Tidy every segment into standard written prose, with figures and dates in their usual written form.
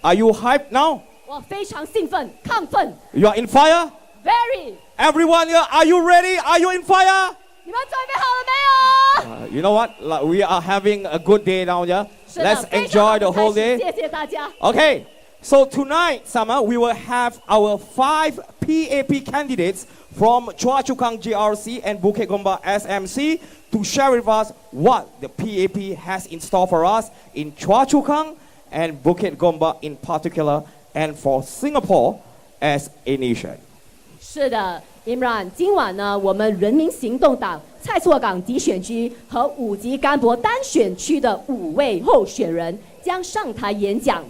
Are you hyped now? 我非常兴奋、亢奋 You are in fire? ，very。 Everyone here, are you ready? Are you in fire? 你们准备好了没有？ You know what? Like, we are having a good day down here. 是的 Let's 非常好 enjoy 的 the 开 whole 始 day. 谢谢大家。 Okay, so tonight, Summer, we will have our 5 PAP candidates from Chua GRC and Bukit Gombak SMC to share with us what the PAP has in store for us in Chua and Bukit Gombak in particular, and for Singapore as a nation. 是的 ，Imran， 今晚呢，我们人民行动党蔡厝港集选区和武吉甘柏单选区的5位候选人将上台演讲，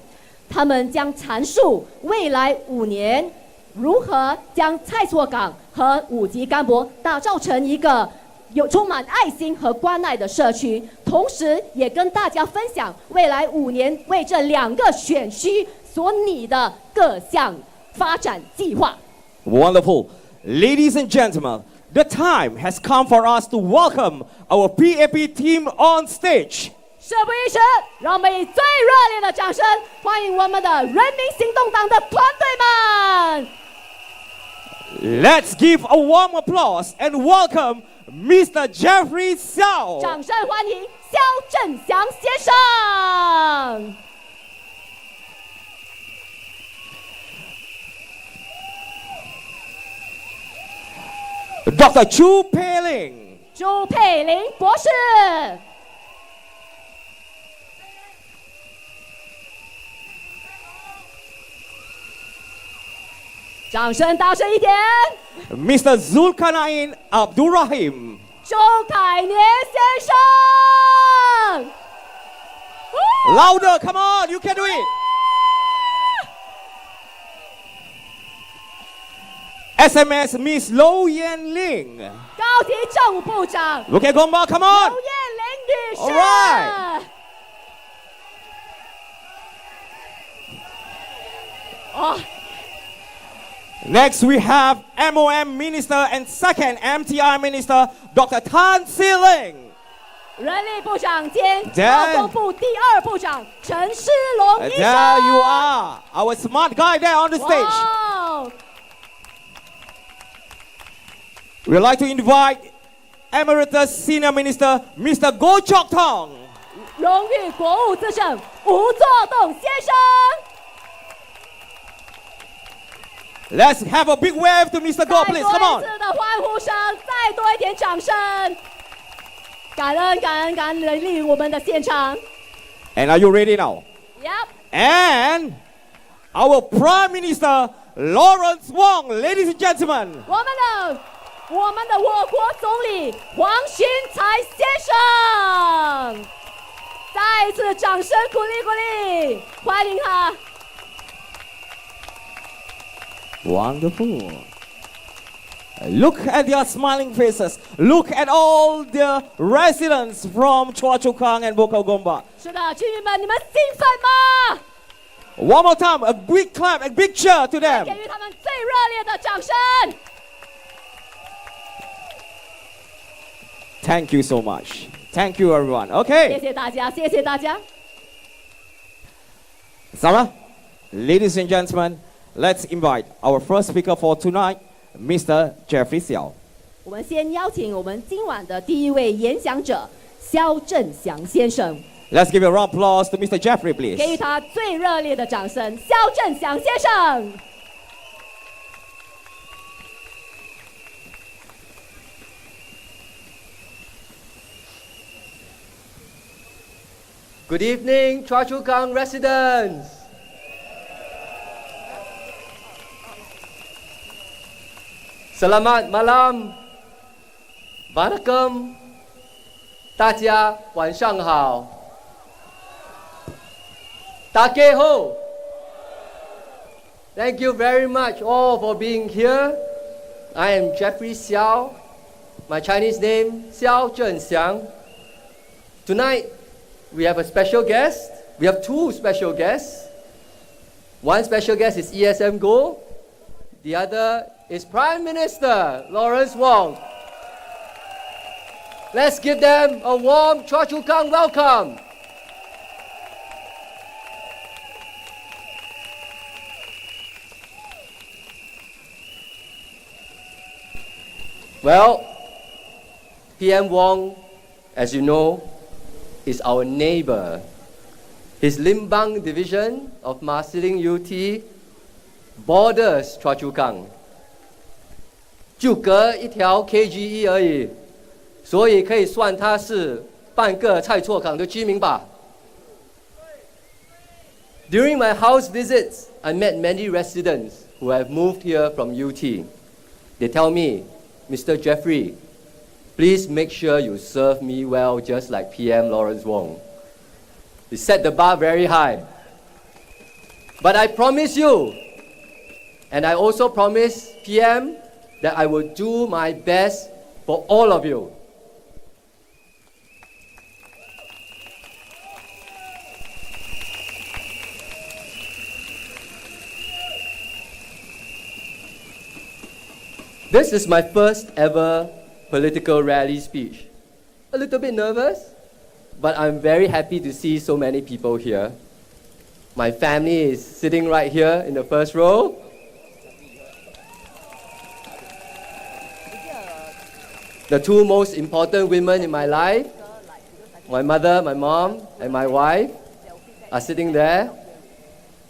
他们将阐述未来5年如何将蔡厝港和武吉甘柏打造成一个有充满爱心和关爱的社区，同时也跟大家分享未来5年为这2个选区所拟的各项发展计划。 Wonderful. Ladies and gentlemen, the time has come for us to welcome our PAP team on stage. 事不宜迟，让我们以最热烈的掌声欢迎我们的人民行动党的团队们！ Let's give a warm applause and welcome Mr. Jeffrey Xiao. 掌声欢迎肖振祥先生。 Dr. Chu Pei-ling. 朱佩玲博士，掌声大声一点！ Mr. Zulkarnain Abdul Rahim. 周凯年先生， Louder, come on, you can do it. SMS Miss Lo Yan Ling. 高级政务部长 Okay, Gombak, come 刘 on. 艳玲女士。 Alright. 哦， Next, we have MOM Minister and second MTI Minister, Dr. Tan Siling. 人力部长兼 There- 劳动部第2部长陈诗龙医生。 There you are, our smart guy there on the stage. 哇 We'd like to invite Emeritus Senior Minister, Mr. Goh Chok Tong. 荣誉国务资政吴作栋先生。 Let's have a big wave to Mr. Goh, 再 please. 多 Come 一 on. 次的欢呼声，再多一点掌声。感恩感恩感恩莅临我们的现场。 And are you ready now? Yep， And our Prime Minister, Lawrence Wong, ladies and gentlemen. 我们的我国总理黄循财先生，再一次掌声鼓励鼓励，欢迎他。 Wonderful. Look at their smiling faces. Look at all the residents from Chua and Bukit Gombak. 是的，居民们，你们兴奋吗？ One more time, a big clap, a big cheer to 给 them. 予他们最热烈的掌声。 Thank you so much. Thank you, everyone. 谢 Okay, 谢大家，谢谢大家。 Sama, ladies and gentlemen, let's invite our first speaker for tonight, Mr. Jeffrey Xiao. 我们先邀请我们今晚的第1位演讲者肖振祥先生， Let's give a round of applause to Mr. Jeffrey, 给予 please. 他最热烈的掌声。肖振祥先生。 Good evening, Chua Kang residents. Selamat malam. Vanakkam. 大家晚上好。大家好。Thank you very much all for being here. I am Jeffrey Xiao. My Chinese name, Xiao Zhenxiang. Tonight, we have a special guest. We have 2 special guests. One special guest is ESM Goh. The other is Prime Minister Lawrence Wong. Let's give them a warm Chua Kang welcome. Well, PM Wong, as you know, is our neighbor. His Limbang division of Marsiling UT borders Chua Kang. 就隔一条 KGE 而已，所以可以算他是半个蔡厝港的居民吧。During my house visits, I met many residents who have moved here from UT. They tell me, Mr. Jeffrey, please make sure you serve me well just like PM Lawrence Wong. He set the bar very high. But I promise you, and I also promise PM, that I will do my best for all of you. This is my first ever political rally speech. A little bit nervous, but I'm very happy to see so many people here. My family is sitting right here in the first row. The two most important women in my life, my mother, my mom, and my wife, are sitting there.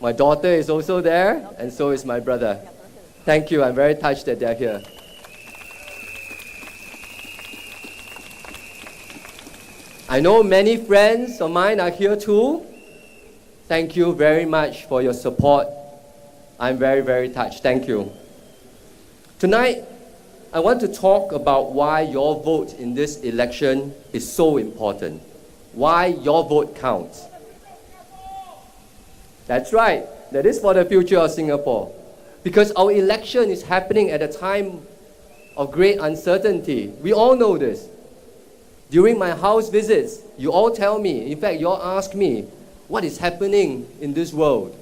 My daughter is also there, and so is my brother. Thank you, I'm very touched that they're here. I know many friends of mine are here too. Thank you very much for your support. I'm very, very touched. Thank you. Tonight, I want to talk about why your vote in this election is so important. Why your vote counts. That's right. That is for the future of Singapore. Because our election is happening at a time of great uncertainty. We all know this. During my house visits, you all tell me, in fact, you all ask me, what is happening in this world?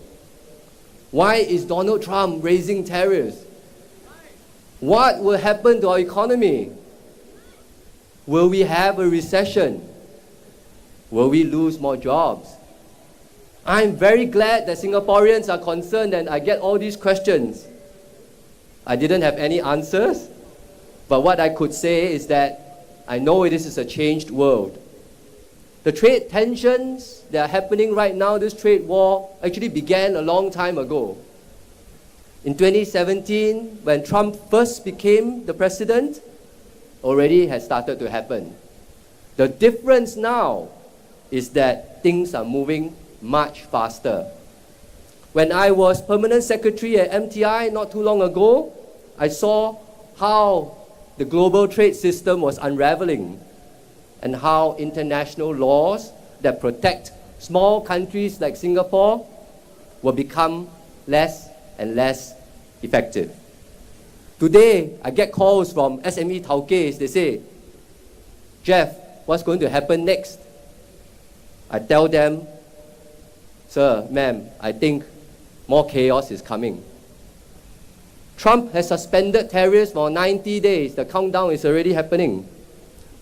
Why is Donald Trump raising tariffs? What will happen to our economy? Will we have a recession? Will we lose more jobs? I'm very glad that Singaporeans are concerned and I get all these questions. I didn't have any answers, but what I could say is that I know this is a changed world. The trade tensions that are happening right now, this trade war, actually began a long time ago. In 2017, when Trump first became the president, already has started to happen. The difference now is that things are moving much faster. When I was permanent secretary at MTI not too long ago, I saw how the global trade system was unraveling and how international laws that protect small countries like Singapore will become less and less effective. Today, I get calls from SME Tauke's. They say, Jeff, what's going to happen next? I tell them, sir, ma'am, I think more chaos is coming. Trump has suspended tariffs for 90 days. The countdown is already happening.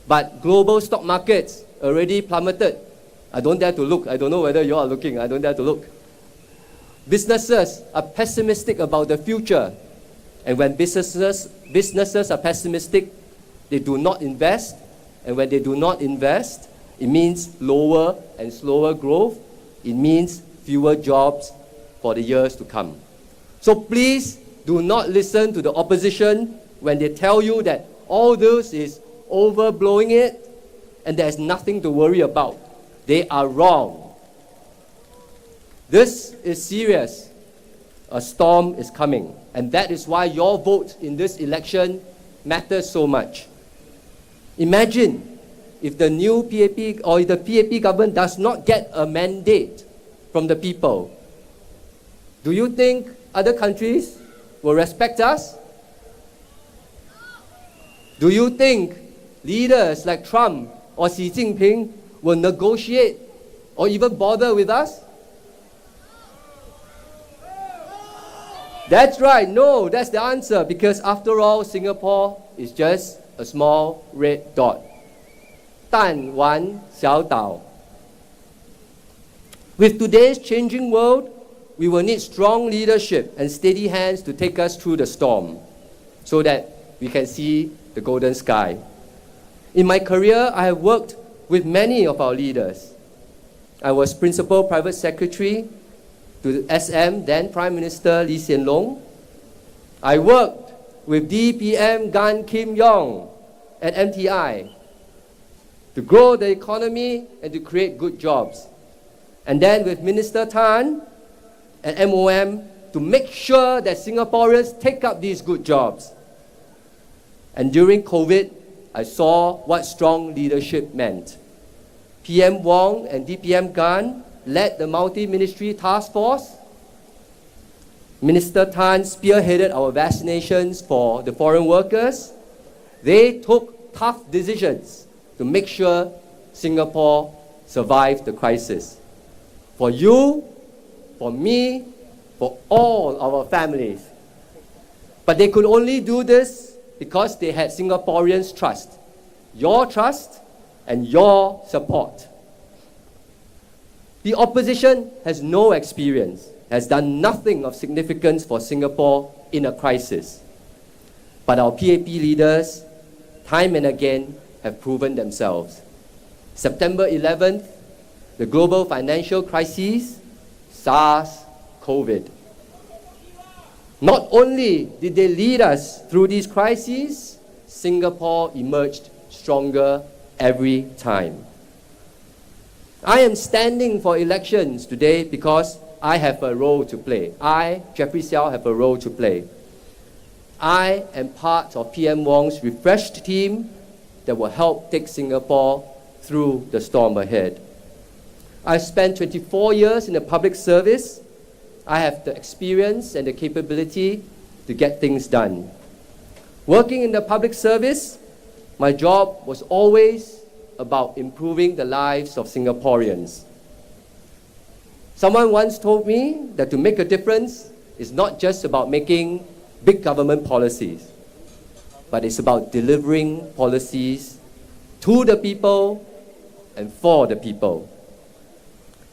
But global stock markets already plummeted. I don't dare to look. I don't know whether you are looking. I don't dare to look. Businesses are pessimistic about the future. And when businesses are pessimistic, they do not invest. And when they do not invest, it means lower and slower growth. It means fewer jobs for the years to come. So please do not listen to the opposition when they tell you that all this is overblowing it and there's nothing to worry about. They are wrong. This is serious. A storm is coming, and that is why your vote in this election matters so much. Imagine if the new PAP or the PAP government does not get a mandate from the people. Do you think other countries will respect us? Do you think leaders like Trump or Xi Jinping will negotiate or even bother with us? That's right, no, that's the answer, because after all, Singapore is just a small red dot. 弹丸小岛. With today's changing world, we will need strong leadership and steady hands to take us through the storm so that we can see the golden sky. In my career, I have worked with many of our leaders. I was Principal Private Secretary to SM, then Prime Minister Lee Hsien Loong. I worked with DPM Gan Kim Yong at MTI to grow the economy and to create good jobs. And then with Minister Tan at MOM to make sure that Singaporeans take up these good jobs. And during COVID, I saw what strong leadership meant. PM Wong and DPM Gan led the multi-ministry task force. Minister Tan spearheaded our vaccinations for the foreign workers. They took tough decisions to make sure Singapore survived the crisis. For you, for me, for all our families. But they could only do this because they had Singaporeans' trust, your trust and your support. The opposition has no experience, has done nothing of significance for Singapore in a crisis. But our PAP leaders, time and again, have proven themselves. September 11th, the global financial crisis, SARS, COVID. Not only did they lead us through these crises, Singapore emerged stronger every time. I am standing for elections today because I have a role to play. I, Jeffrey Xiao, have a role to play. I am part of PM Wong's refreshed team that will help take Singapore through the storm ahead. I've spent 24 years in the public service. I have the experience and the capability to get things done. Working in the public service, my job was always about improving the lives of Singaporeans. Someone once told me that to make a difference is not just about making big government policies, but it's about delivering policies to the people and for the people.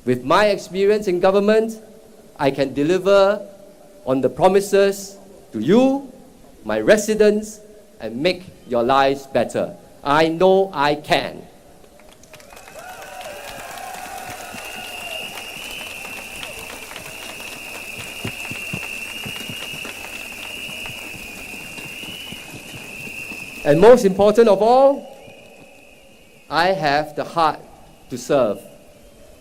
With my experience in government, I can deliver on the promises to you, my residents, and make your lives better. I know I can. And most important of all, I have the heart to serve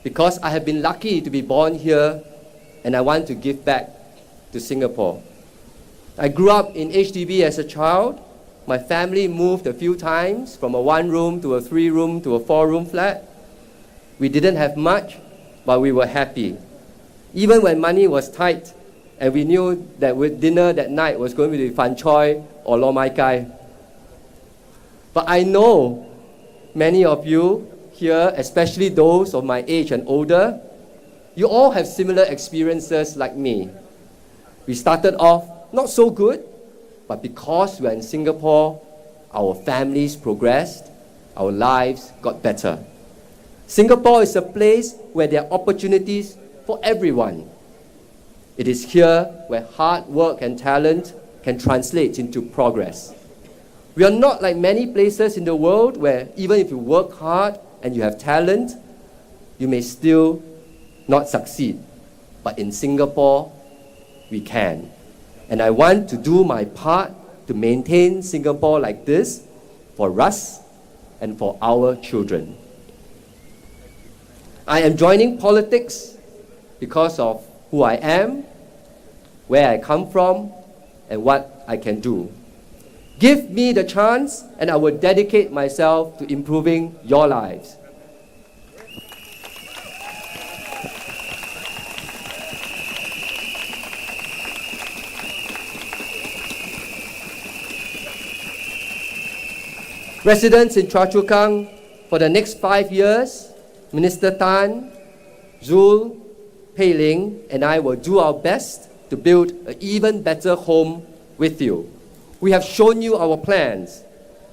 because I have been lucky to be born here and I want to give back to Singapore. I grew up in HDB as a child. My family moved a few times from a 1-room to a 3-room to a 4-room flat. We didn't have much, but we were happy. Even when money was tight and we knew that with dinner that night was going to be fan choy or lo mai kai. But I know many of you here, especially those of my age and older, you all have similar experiences like me. We started off not so good, but because we're in Singapore, our families progressed, our lives got better. Singapore is a place where there are opportunities for everyone. It is here where hard work and talent can translate into progress. We are not like many places in the world where even if you work hard and you have talent, you may still not succeed. But in Singapore, we can. And I want to do my part to maintain Singapore like this for us and for our children. I am joining politics because of who I am, where I come from, and what I can do. Give me the chance and I will dedicate myself to improving your lives. Residents in Chua Kang, for the next 5 years, Minister Tan, Zul, Pei Ling, and I will do our best to build an even better home with you. We have shown you our plans.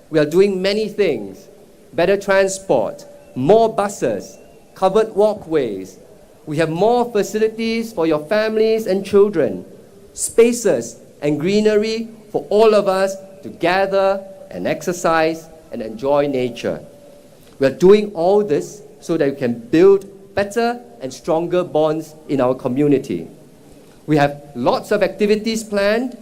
We are doing many things. Better transport, more buses, covered walkways. We have more facilities for your families and children, spaces and greenery for all of us to gather and exercise and enjoy nature. We are doing all this so that we can build better and stronger bonds in our community. We have lots of activities planned,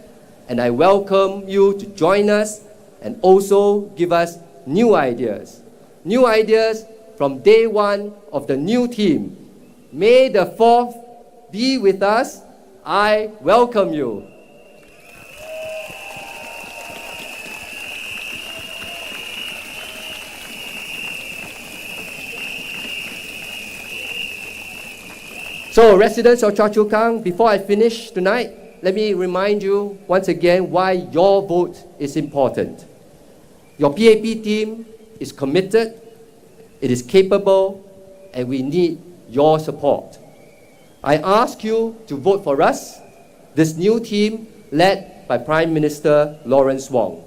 and I welcome you to join us and also give us new ideas. New ideas from day one of the new team. May the 4th be with us. I welcome you. So, residents of Chua Kang, before I finish tonight, let me remind you once again why your vote is important. Your PAP team is committed, it is capable, and we need your support. I ask you to vote for us, this new team led by Prime Minister Lawrence Wong.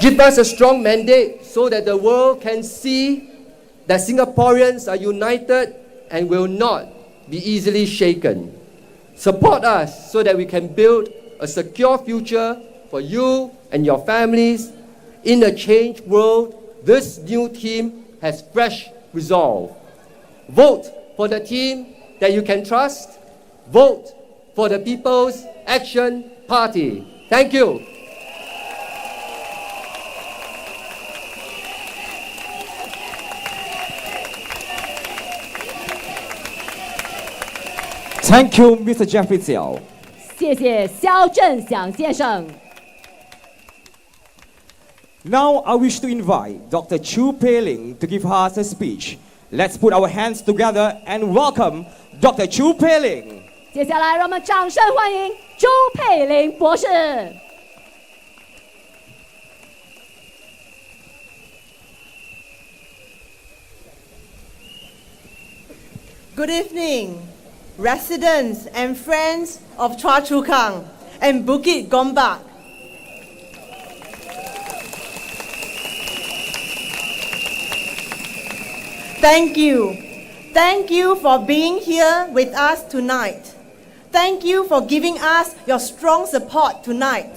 Give us a strong mandate so that the world can see that Singaporeans are united and will not be easily shaken. Support us so that we can build a secure future for you and your families. In a changed world, this new team has fresh resolve. Vote for the team that you can trust. Vote for the People's Action Party. Thank you. Thank you, Mr. Jeffrey Xiao. 谢谢肖振祥先生。 Now I wish to invite Dr. Chu Pei-ling to give us a speech. Let's put our hands together and welcome Dr. Chu Pei-ling. 接下来，让我们掌声欢迎朱佩玲博士。 Good evening, residents and friends of Chua Kang and Bukit Gombak. Thank you. Thank you for being here with us tonight. Thank you for giving us your strong support tonight.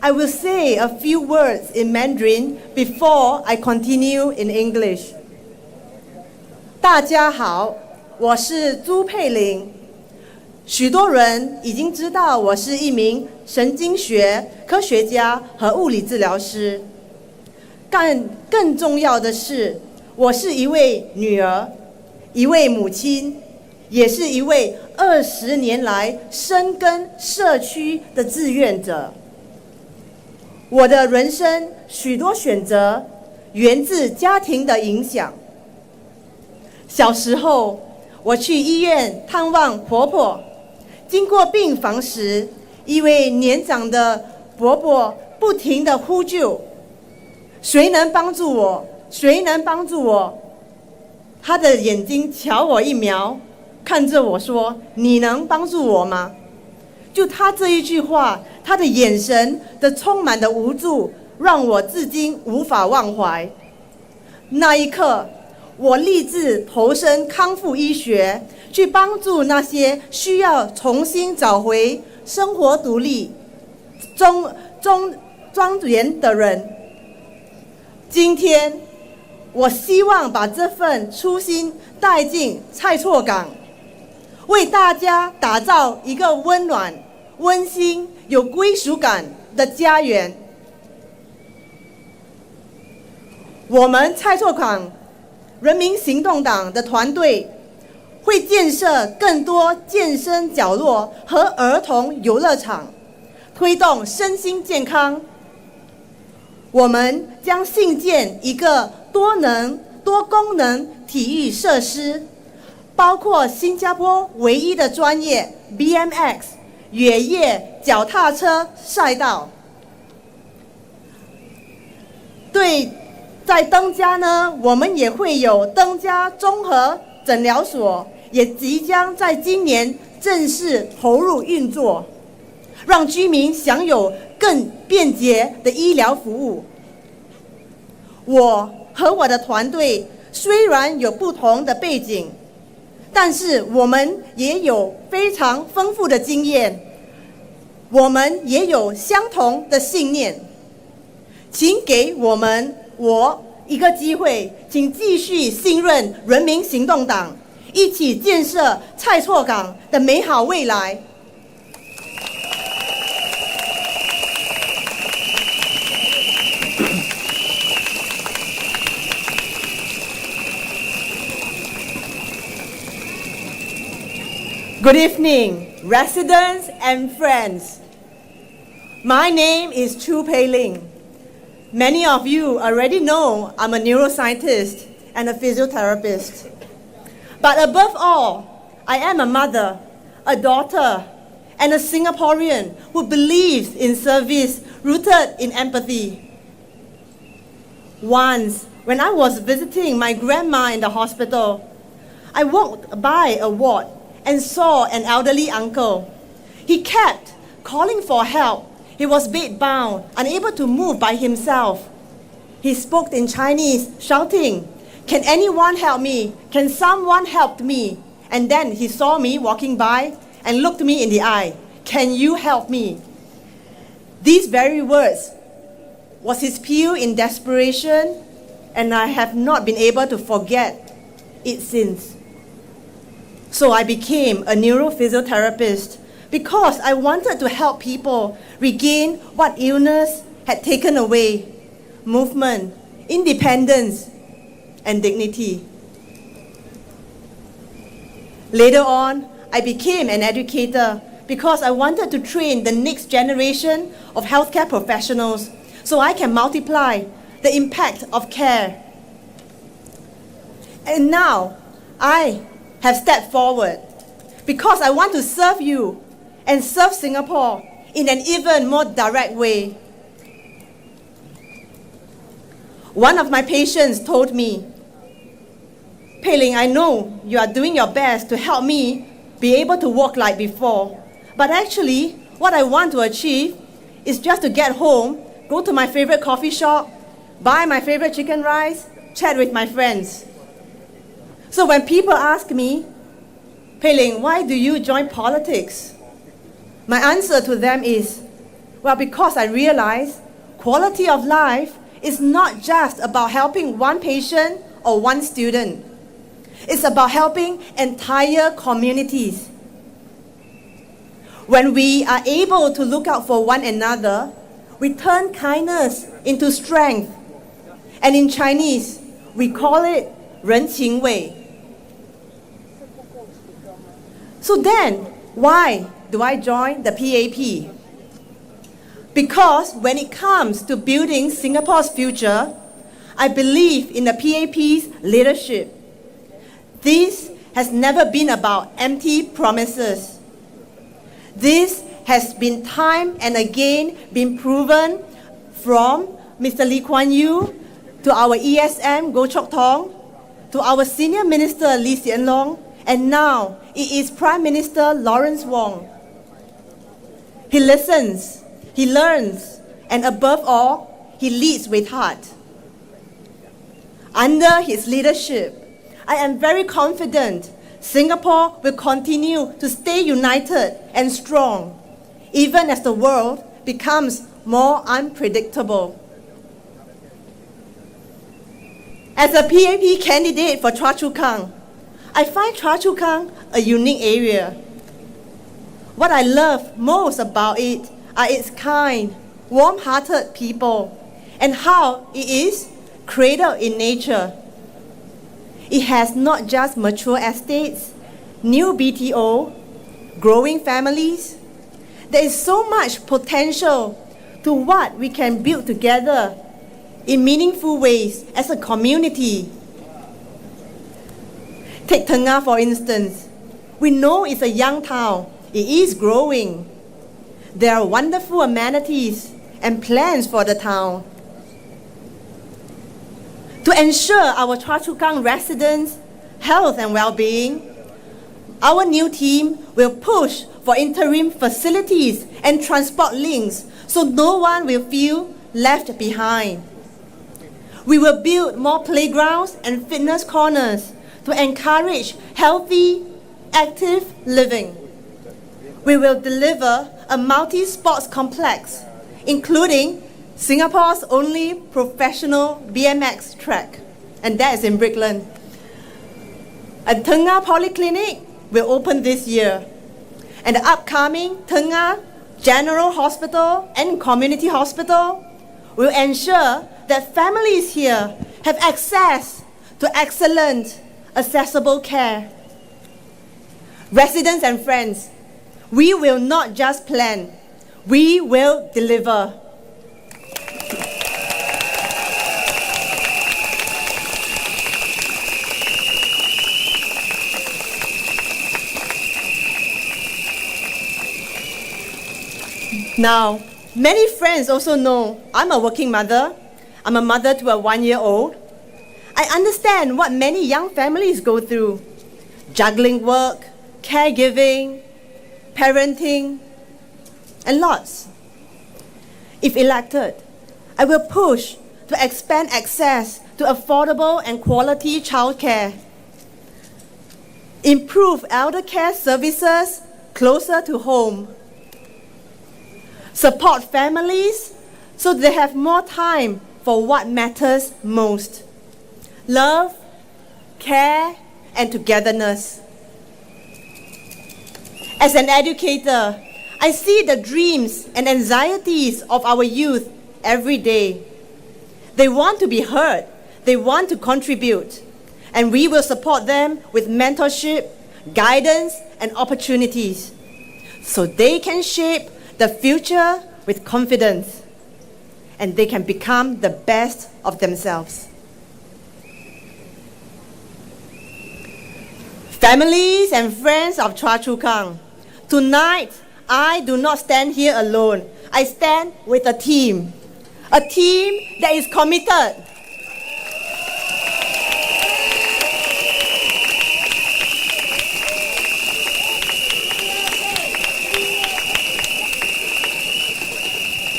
I will say a few words in Mandarin before I continue in English. 大家好，我是朱佩玲。许多人已经知道我是一名神经学科学家和物理治疗师。更重要的是，我是一位女儿，一位母亲，也是一位20年来深耕社区的志愿者。我的人生许多选择源自家庭的影响。小时候，我去医院探望婆婆，经过病房时，一位年长的伯伯不停地呼救：“谁能帮助我？谁能帮助我？”他的眼睛瞧我一瞄，看着我说：“你能帮助我吗？”就他这一句话，他的眼神的充满的无助，让我至今无法忘怀。那一刻，我立志投身康复医学，去帮助那些需要重新找回生活独立、庄严的人。今天，我希望把这份初心带进蔡厝港，为大家打造一个温暖、温馨、有归属感的家园。我们蔡厝港人民行动党的团队会建设更多健身角落和儿童游乐场，推动身心健康。我们将兴建一个多功能体育设施，包括新加坡唯一的专业 BMX 越野脚踏车赛道。在登嘉呢，我们也会有登嘉综合诊疗所，也即将在今年正式投入运作，让居民享有更便捷的医疗服务。我和我的团队虽然有不同的背景，但是我们也有非常丰富的经验，我们也有相同的信念。请给我一个机会，请继续信任人民行动党，一起建设蔡厝港的美好未来。Good evening, residents and friends. My name is Chua. Many of you already know I'm a neuroscientist and a physiotherapist. But above all, I am a mother, a daughter, and a Singaporean who believes in service rooted in empathy. Once, when I was visiting my grandma in the hospital, I walked by a ward and saw an elderly uncle. He kept calling for help. He was bedbound, unable to move by himself. He spoke in Chinese, shouting, "Can anyone help me? Can someone help me?" And then he saw me walking by and looked me in the eye. "Can you help me?" These very words was his plea in desperation, and I have not been able to forget it since. So I became a neurophysiotherapist because I wanted to help people regain what illness had taken away: movement, independence, and dignity. Later on, I became an educator because I wanted to train the next generation of healthcare professionals so I can multiply the impact of care. And now, I have stepped forward because I want to serve you and serve Singapore in an even more direct way. One of my patients told me, "Pei Ling, I know you are doing your best to help me be able to walk like before, but actually what I want to achieve is just to get home, go to my favorite coffee shop, buy my favorite chicken rice, chat with my friends." So when people ask me, "Pei Ling, why do you join politics?" my answer to them is, well, because I realize quality of life is not just about helping one patient or one student. It's about helping entire communities. When we are able to look out for one another, we turn kindness into strength. And in Chinese, we call it 人情味. So then, why do I join the PAP? Because when it comes to building Singapore's future, I believe in the PAP's leadership. This has never been about empty promises. This has been time and again been proven from Mr. Lee Kuan Yew to our ESM Goh Chok Tong, to our Senior Minister Lee Hsien Loong, and now it is Prime Minister Lawrence Wong. He listens, he learns, and above all, he leads with heart. Under his leadership, I am very confident Singapore will continue to stay united and strong, even as the world becomes more unpredictable. As a PAP candidate for Chua Chu Kang, I find Chua Chu Kang a unique area. What I love most about it are its kind, warm-hearted people, and how it is cradled in nature. It has not just mature estates, new BTO, growing families. There is so much potential to what we can build together in meaningful ways as a community. Take Tengah for instance. We know it's a young town. It is growing. There are wonderful amenities and plans for the town. To ensure our Chua Chu Kang residents' health and well-being, our new team will push for interim facilities and transport links so no one will feel left behind. We will build more playgrounds and fitness corners to encourage healthy, active living. We will deliver a multi-sports complex, including Singapore's only professional BMX track, and that is in Brickland. A Tengah Polyclinic will open this year, and the upcoming Tengah General Hospital and Community Hospital will ensure that families here have access to excellent, accessible care. Residents and friends, we will not just plan, we will deliver. Now, many friends also know I'm a working mother. I'm a mother to a 1-year-old. I understand what many young families go through: juggling work, caregiving, parenting, and lots. If elected, I will push to expand access to affordable and quality childcare, improve elder care services closer to home, support families so they have more time for what matters most: love, care, and togetherness. As an educator, I see the dreams and anxieties of our youth every day. They want to be heard, they want to contribute, and we will support them with mentorship, guidance, and opportunities so they can shape the future with confidence and they can become the best of themselves. Families and friends of Chua Kang, tonight I do not stand here alone. I stand with a team that is committed.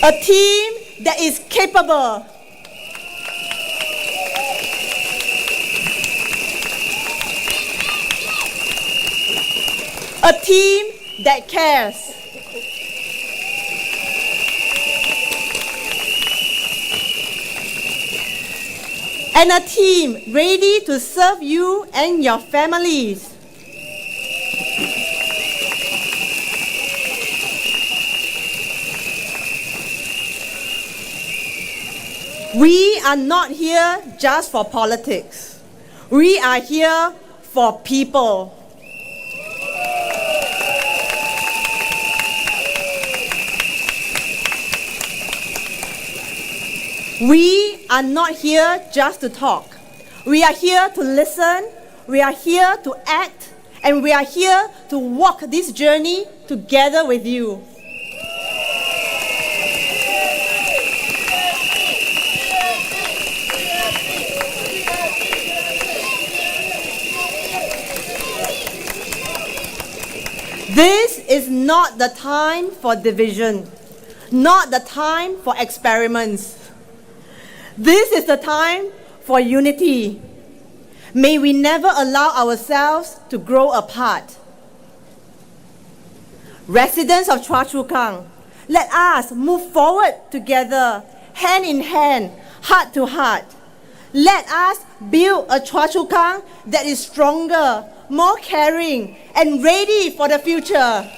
A team that is capable. A team that cares. And a team ready to serve you and your families. We are not here just for politics. We are here for people. We are not here just to talk. We are here to listen, we are here to act, and we are here to walk this journey together with you. This is not the time for division, not the time for experiments. This is the time for unity. May we never allow ourselves to grow apart. Residents of Chua Kang, let us move forward together, hand in hand, heart to heart. Let us build a Chua Kang that is stronger, more caring, and ready for the future.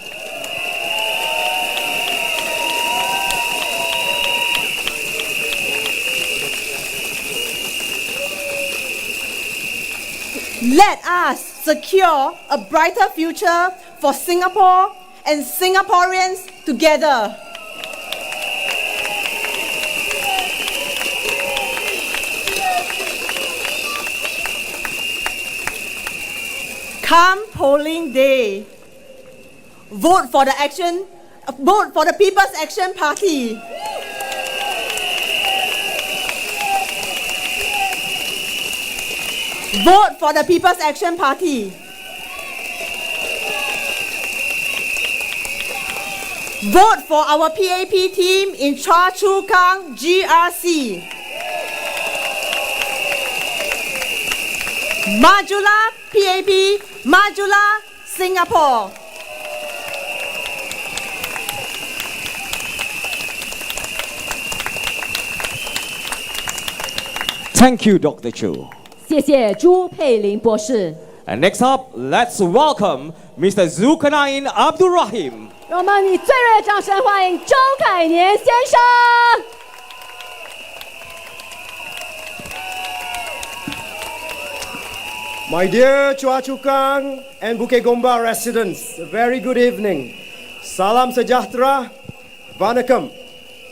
Let us secure a brighter future for Singapore and Singaporeans together. Come polling day, vote for the People's Action Party. Vote for the People's Action Party. Vote for our PAP team in Chua Kang GRC. Majulah PAP, Majulah Singapore. Thank you, Dr. Chu. 谢谢朱佩玲博士。 And next up, let's welcome Mr. Zulkarnain Abdul Rahim. 让我们以最热烈的掌声欢迎周凯年先生。 My dear Chua Kang and Bukit Gombak residents, a very good evening. Salam sejahtera, Vanakkam,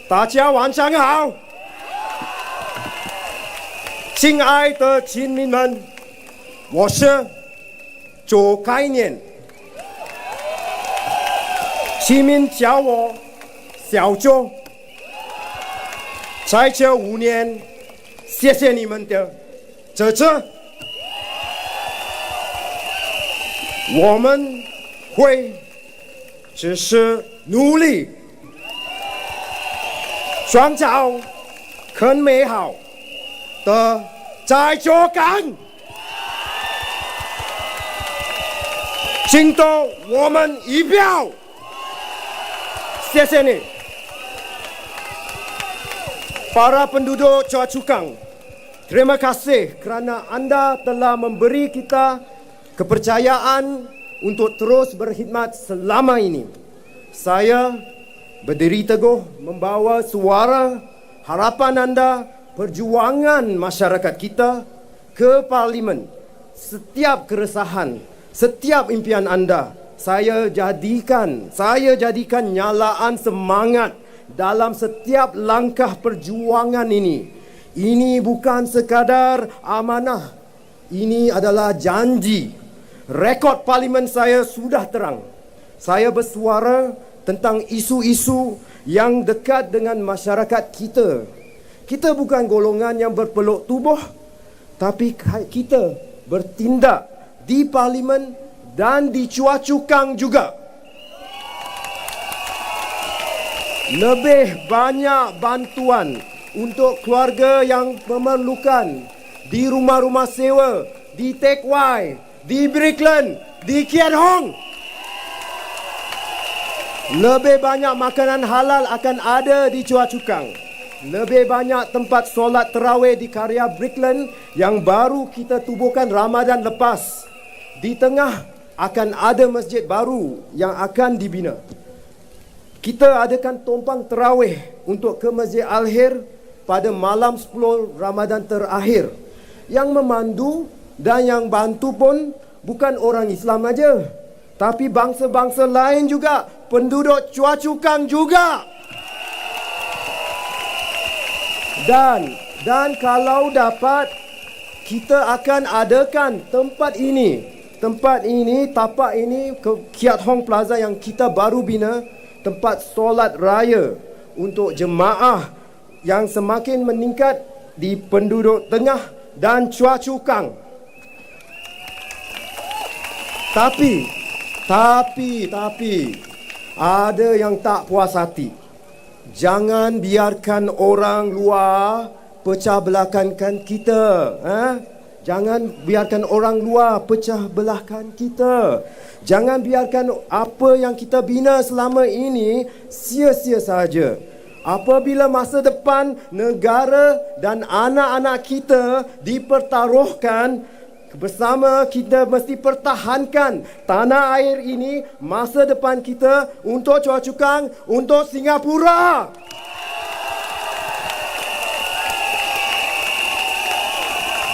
大家晚上好。亲爱的亲民们，我是周凯年，亲民叫我小周。在这5年，谢谢你们的支持。 我们会只是努力，创造更美好的在作港，请投我们一票，谢谢你。Para penduduk Chua Kang, terima kasih kerana anda telah memberi kita kepercayaan untuk terus berkhidmat selama ini. Saya berdiri teguh membawa suara harapan anda, perjuangan masyarakat kita ke parlimen. Setiap keresahan, setiap impian anda, saya jadikan nyalaan semangat dalam setiap langkah perjuangan ini. Ini bukan sekadar amanah, ini adalah janji. Rekod parlimen saya sudah terang. Saya bersuara tentang isu-isu yang dekat dengan masyarakat kita. Kita bukan golongan yang berpeluk tubuh, tapi kita bertindak di parlimen dan di Chua Kang juga. Lebih banyak bantuan untuk keluarga yang memerlukan di rumah-rumah sewa, di Teck Whye, di Brickland, di Kiat Hong. Lebih banyak makanan halal akan ada di Chua Kang. Lebih banyak tempat solat terawih di karya Brickland yang baru kita tubuhkan Ramadan lepas. Di tengah akan ada masjid baru yang akan dibina. Kita adakan tumpang terawih untuk ke Masjid Al-Hir pada malam 10 Ramadan terakhir. Yang memandu dan yang bantu pun bukan orang Islam aja, tapi bangsa-bangsa lain juga, penduduk Chua Kang juga. Dan kalau dapat, kita akan adakan tempat ini, tapak ini, Kiat Hong Plaza yang kita baru bina, tempat solat raya untuk jemaah yang semakin meningkat di penduduk tengah dan Chua Kang. Tapi ada yang tak puas hati. Jangan biarkan orang luar pecah belahkan kita. Jangan biarkan orang luar pecah belahkan kita. Jangan biarkan apa yang kita bina selama ini sia-sia saja. Apabila masa depan negara dan anak-anak kita dipertaruhkan, bersama kita mesti pertahankan tanah air ini, masa depan kita untuk Chua Kang, untuk Singapura.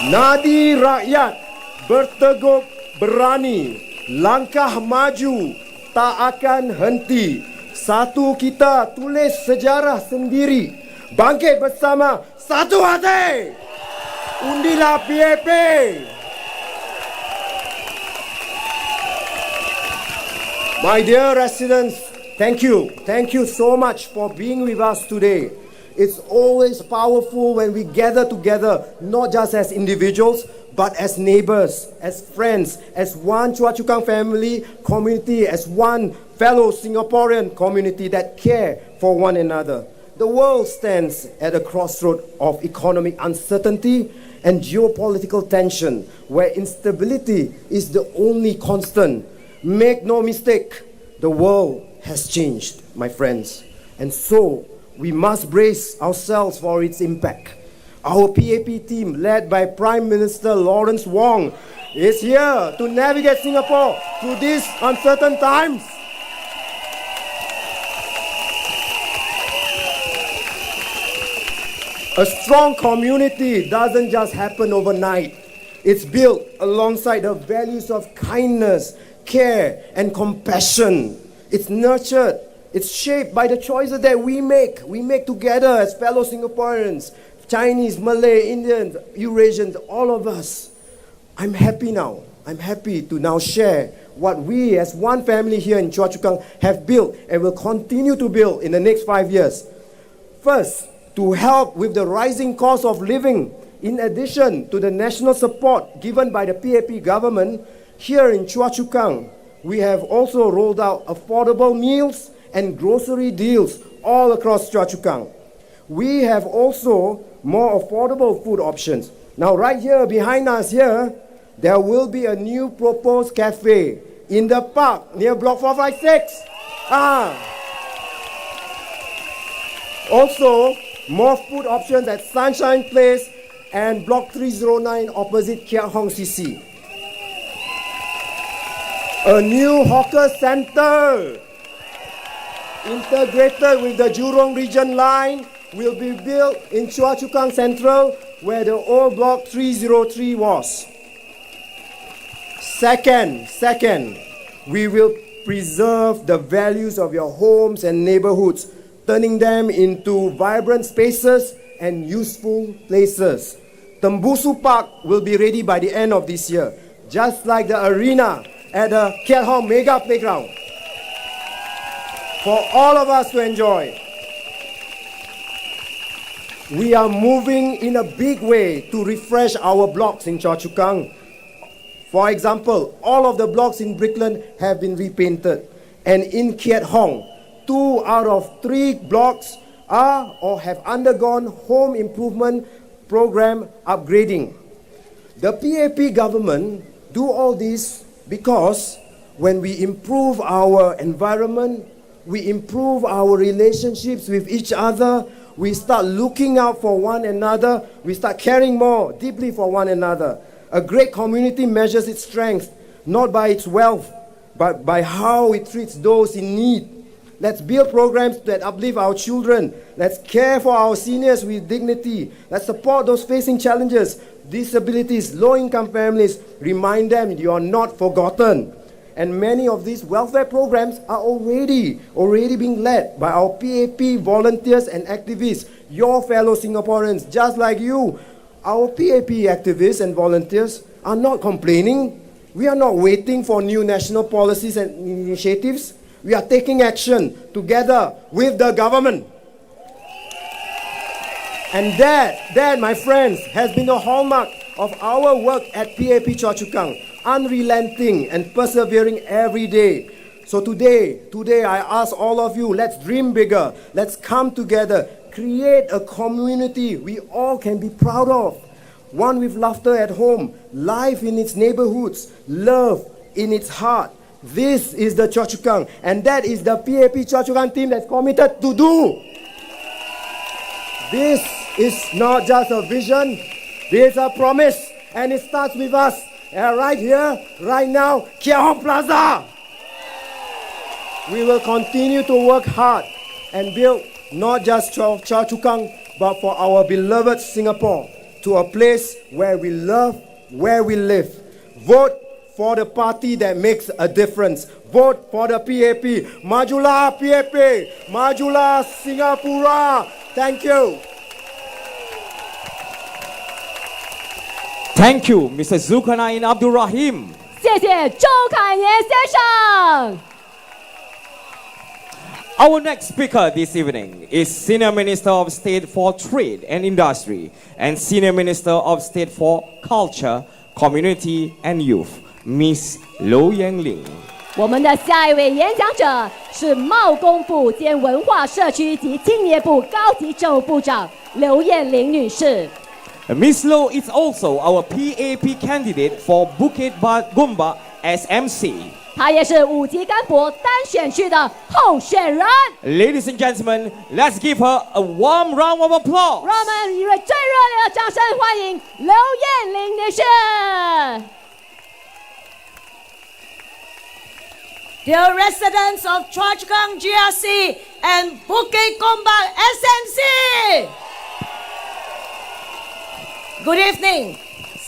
Nadi rakyat berteguh berani, langkah maju tak akan henti. Satu kita tulis sejarah sendiri, bangkit bersama, satu hati. Undilah PAP. My dear residents, thank you. Thank you so much for being with us today. It's always powerful when we gather together, not just as individuals, but as neighbors, as friends, as one Chua Kang family community, as one fellow Singaporean community that care for one another. The world stands at a crossroad of economic uncertainty and geopolitical tension, where instability is the only constant. Make no mistake, the world has changed, my friends. And so, we must brace ourselves for its impact. Our PAP team, led by Prime Minister Lawrence Wong, is here to navigate Singapore through these uncertain times. A strong community doesn't just happen overnight. It's built alongside the values of kindness, care, and compassion. It's nurtured. It's shaped by the choices that we make. We make together as fellow Singaporeans, Chinese, Malay, Indians, Eurasians, all of us. I'm happy now. I'm happy to now share what we as one family here in Chua Chu Kang have built and will continue to build in the next 5 years. First, to help with the rising cost of living, in addition to the national support given by the PAP government, here in Chua Chu Kang, we have also rolled out affordable meals and grocery deals all across Chua Chu Kang. We have also more affordable food options. Now, right here behind us here, there will be a new proposed cafe in the park near Block 456. Also, more food options at Sunshine Place and Block 309 opposite Kia Hong CC. A new hawker center integrated with the Jurong Region line will be built in Chua Chu Kang Central, where the old Block 303 was. Second, we will preserve the values of your homes and neighborhoods, turning them into vibrant spaces and useful places. Tembusu Park will be ready by the end of this year, just like the arena at the Kiat Hong Mega Playground, for all of us to enjoy. We are moving in a big way to refresh our blocks in Chua Chu Kang. For example, all of the blocks in Brickland have been repainted, and in Kiat Hong, 2 out of 3 blocks are or have undergone home improvement program upgrading. The PAP government do all this because when we improve our environment, we improve our relationships with each other, we start looking out for one another, we start caring more deeply for one another. A great community measures its strength not by its wealth, but by how it treats those in need. Let's build programs that uplift our children. Let's care for our seniors with dignity. Let's support those facing challenges, disabilities, low-income families. Remind them you are not forgotten. And many of these welfare programs are already being led by our PAP volunteers and activists, your fellow Singaporeans, just like you. Our PAP activists and volunteers are not complaining. We are not waiting for new national policies and initiatives. We are taking action together with the government. And that, my friends, has been the hallmark of our work at PAP Chua Chu Kang, unrelenting and persevering every day. So today I ask all of you, let's dream bigger. Let's come together, create a community we all can be proud of. One with laughter at home, life in its neighborhoods, love in its heart. This is the Chua Chu Kang, and that is the PAP Chua Chu Kang team that's committed to do. This is not just a vision, this is a promise, and it starts with us. Right here, right now, Kia Hong Plaza. We will continue to work hard and build not just Chua Chu Kang, but for our beloved Singapore, to a place where we love, where we live. Vote for the party that makes a difference. Vote for the PAP. Majulah PAP. Majulah Singapura. Thank you. Thank you, Mr. Zulkarnain Abdul Rahim. 谢谢周凯年先生。 Our next speaker this evening is Senior Minister of State for Trade and Industry and Senior Minister of State for Culture, Community and Youth, Ms. Low Yang Ling. 我们的下一位演讲者是贸工部兼文化社区及青年部高级政务部长刘艳玲女士。Ms. Low is also our PAP candidate for Bukit Gombak SMC. 她也是武吉甘柏单选区的候选人。Ladies and gentlemen, let's give her a warm round of applause. 让我们以最热烈的掌声欢迎刘艳玲女士。Dear residents of Chua GRC and Bukit Gombak SMC, Good evening,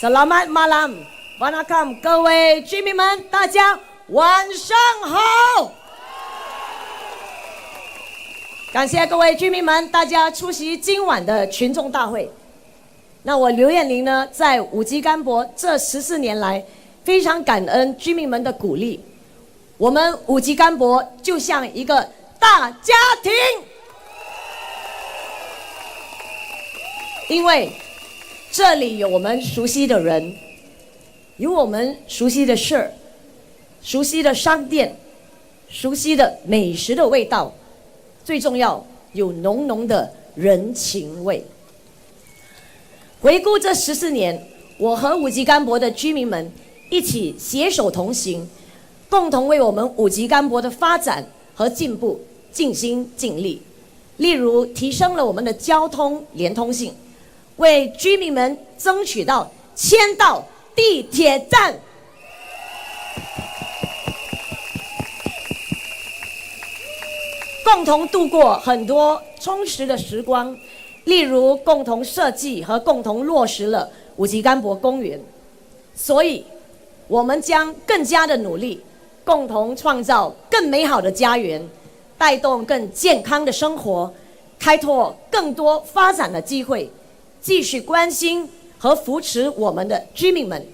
Selamat malam, Wanakam, 各位居民们，大家晚上好。感谢各位居民们，大家出席今晚的群众大会。那我刘艳玲呢，在武吉甘柏这14年来，非常感恩居民们的鼓励。我们武吉甘柏就像一个大家庭，因为这里有我们熟悉的人，有我们熟悉的事儿，熟悉的商店，熟悉的美食的味道，最重要有浓浓的人情味。回顾这14年，我和武吉甘柏的居民们一起携手同行，共同为我们武吉甘柏的发展和进步尽心尽力。例如，提升了我们的交通连通性，为居民们争取到签到地铁站，共同度过很多充实的时光。例如，共同设计和共同落实了武吉甘柏公园。所以，我们将更加的努力，共同创造更美好的家园，带动更健康的生活，开拓更多发展的机会，继续关心和扶持我们的居民们，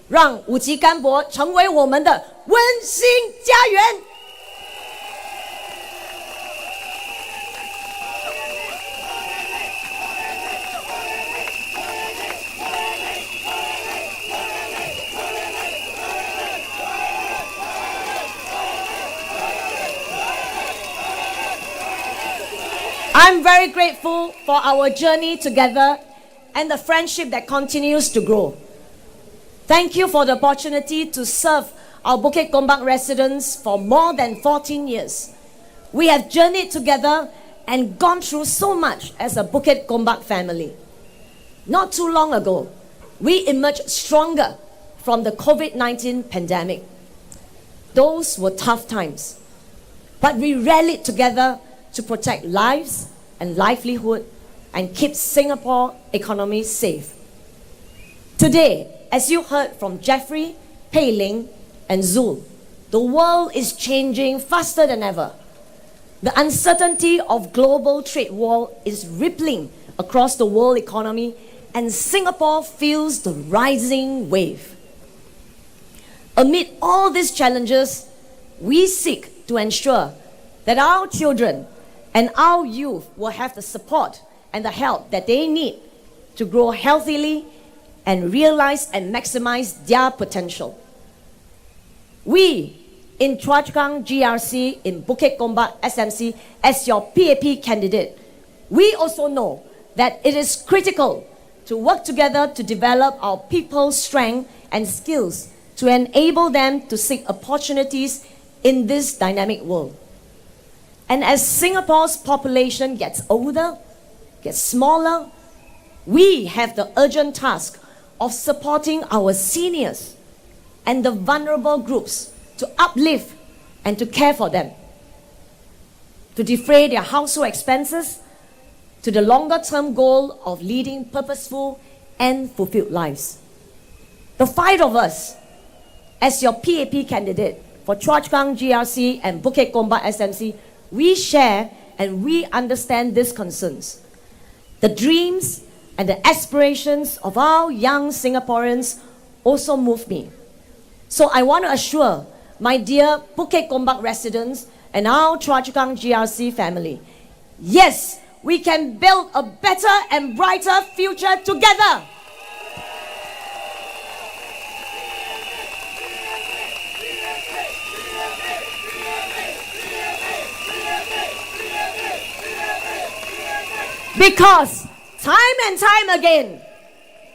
让武吉甘柏成为我们的温馨家园。I'm very grateful for our journey together and the friendship that continues to grow. Thank you for the opportunity to serve our Bukit Gombak residents for more than 14 years. We have journeyed together and gone through so much as a Bukit Gombak family. Not too long ago, we emerged stronger from the COVID-19 pandemic. Those were tough times, but we rallied together to protect lives and livelihood and keep Singapore economy safe. Today, as you heard from Jeffrey, Pei Ling, and Zul, the world is changing faster than ever. The uncertainty of global trade war is rippling across the world economy, and Singapore feels the rising wave. Amid all these challenges, we seek to ensure that our children and our youth will have the support and the help that they need to grow healthily and realize and maximize their potential. We in Chua GRC in Bukit Gombak SMC as your PAP candidate, we also know that it is critical to work together to develop our people's strength and skills to enable them to seek opportunities in this dynamic world. And as Singapore's population gets older, gets smaller, we have the urgent task of supporting our seniors and the vulnerable groups to uplift and to care for them, to defray their household expenses, to the longer-term goal of leading purposeful and fulfilled lives. The 5 of us, as your PAP candidate for Chua GRC and Bukit Gombak SMC, we share and we understand these concerns. The dreams and the aspirations of our young Singaporeans also move me. So I want to assure my dear Bukit Gombak residents and our Chua GRC family, yes, we can build a better and brighter future together. Because time and time again,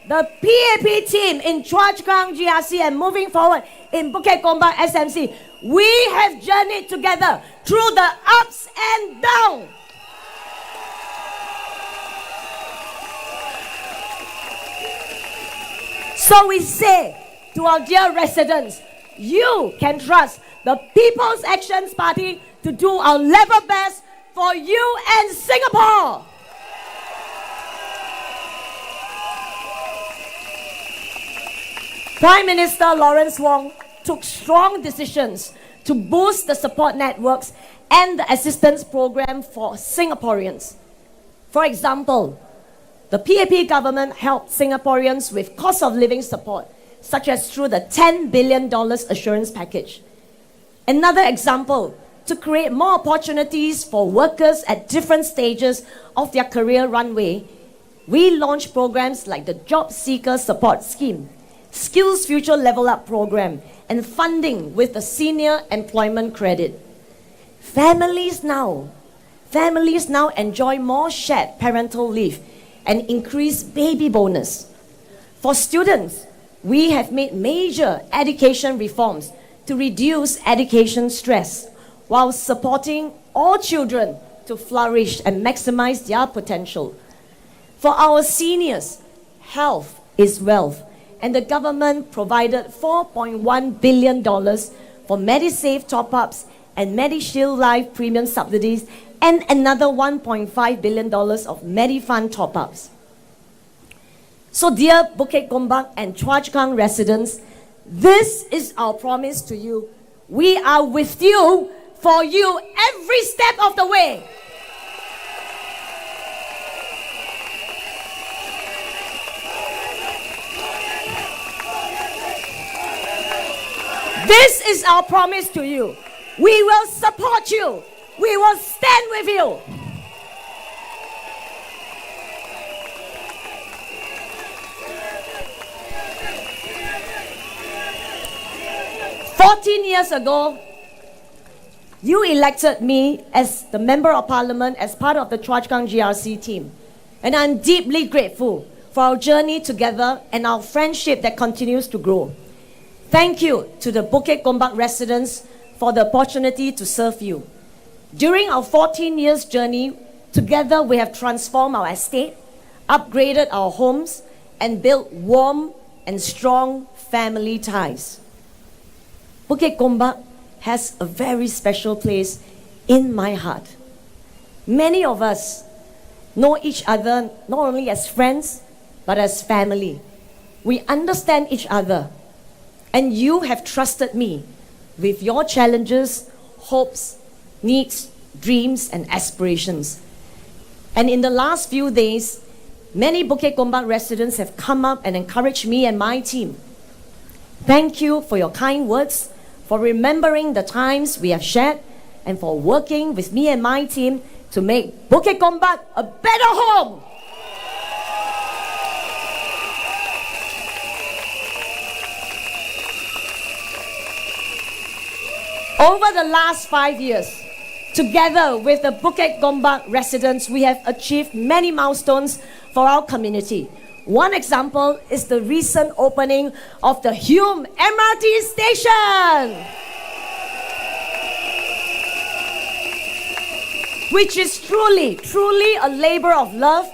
the PAP team in Chua, Kang, GRC and moving forward in Bukit Gombak SMC, we have journeyed together through the ups and downs. So we say to our dear residents, you can trust the People's Actions Party to do our level best for you and Singapore. Prime Minister Lawrence Wong took strong decisions to boost the support networks and the assistance program for Singaporeans. For example, the PAP government helped Singaporeans with cost of living support, such as through the $10 billion assurance package. Another example, to create more opportunities for workers at different stages of their career runway, we launched programs like the Job Seeker Support Scheme, Skills Future Level Up Program, and funding with the Senior Employment Credit. Families now enjoy more shared parental leave and increased baby bonus. For students, we have made major education reforms to reduce education stress while supporting all children to flourish and maximize their potential. For our seniors, health is wealth, and the government provided $4.1 billion for MediSave top-ups and MediShield Life premium subsidies and another $1.5 billion of MediFund top-ups. So dear Bukit Gombak and Chua Kang residents, this is our promise to you. We are with you, for you, every step of the way. This is our promise to you. We will support you. We will stand with you. Years ago, you elected me as the Member of Parliament as part of the Chua Kang GRC team. And I'm deeply grateful for our journey together and our friendship that continues to grow. Thank you to the Bukit Gombak residents for the opportunity to serve you. During our 14 years journey, together we have transformed our estate, upgraded our homes, and built warm and strong family ties. Bukit Gombak has a very special place in my heart. Many of us know each other not only as friends, but as family. We understand each other, and you have trusted me with your challenges, hopes, needs, dreams, and aspirations. And in the last few days, many Bukit Gombak residents have come up and encouraged me and my team. Thank you for your kind words, for remembering the times we have shared, and for working with me and my team to make Bukit Gombak a better home. Over the last 5 years, together with the Bukit Gombak residents, we have achieved many milestones for our community. One example is the recent opening of the Hume MRT station, which is truly a labor of love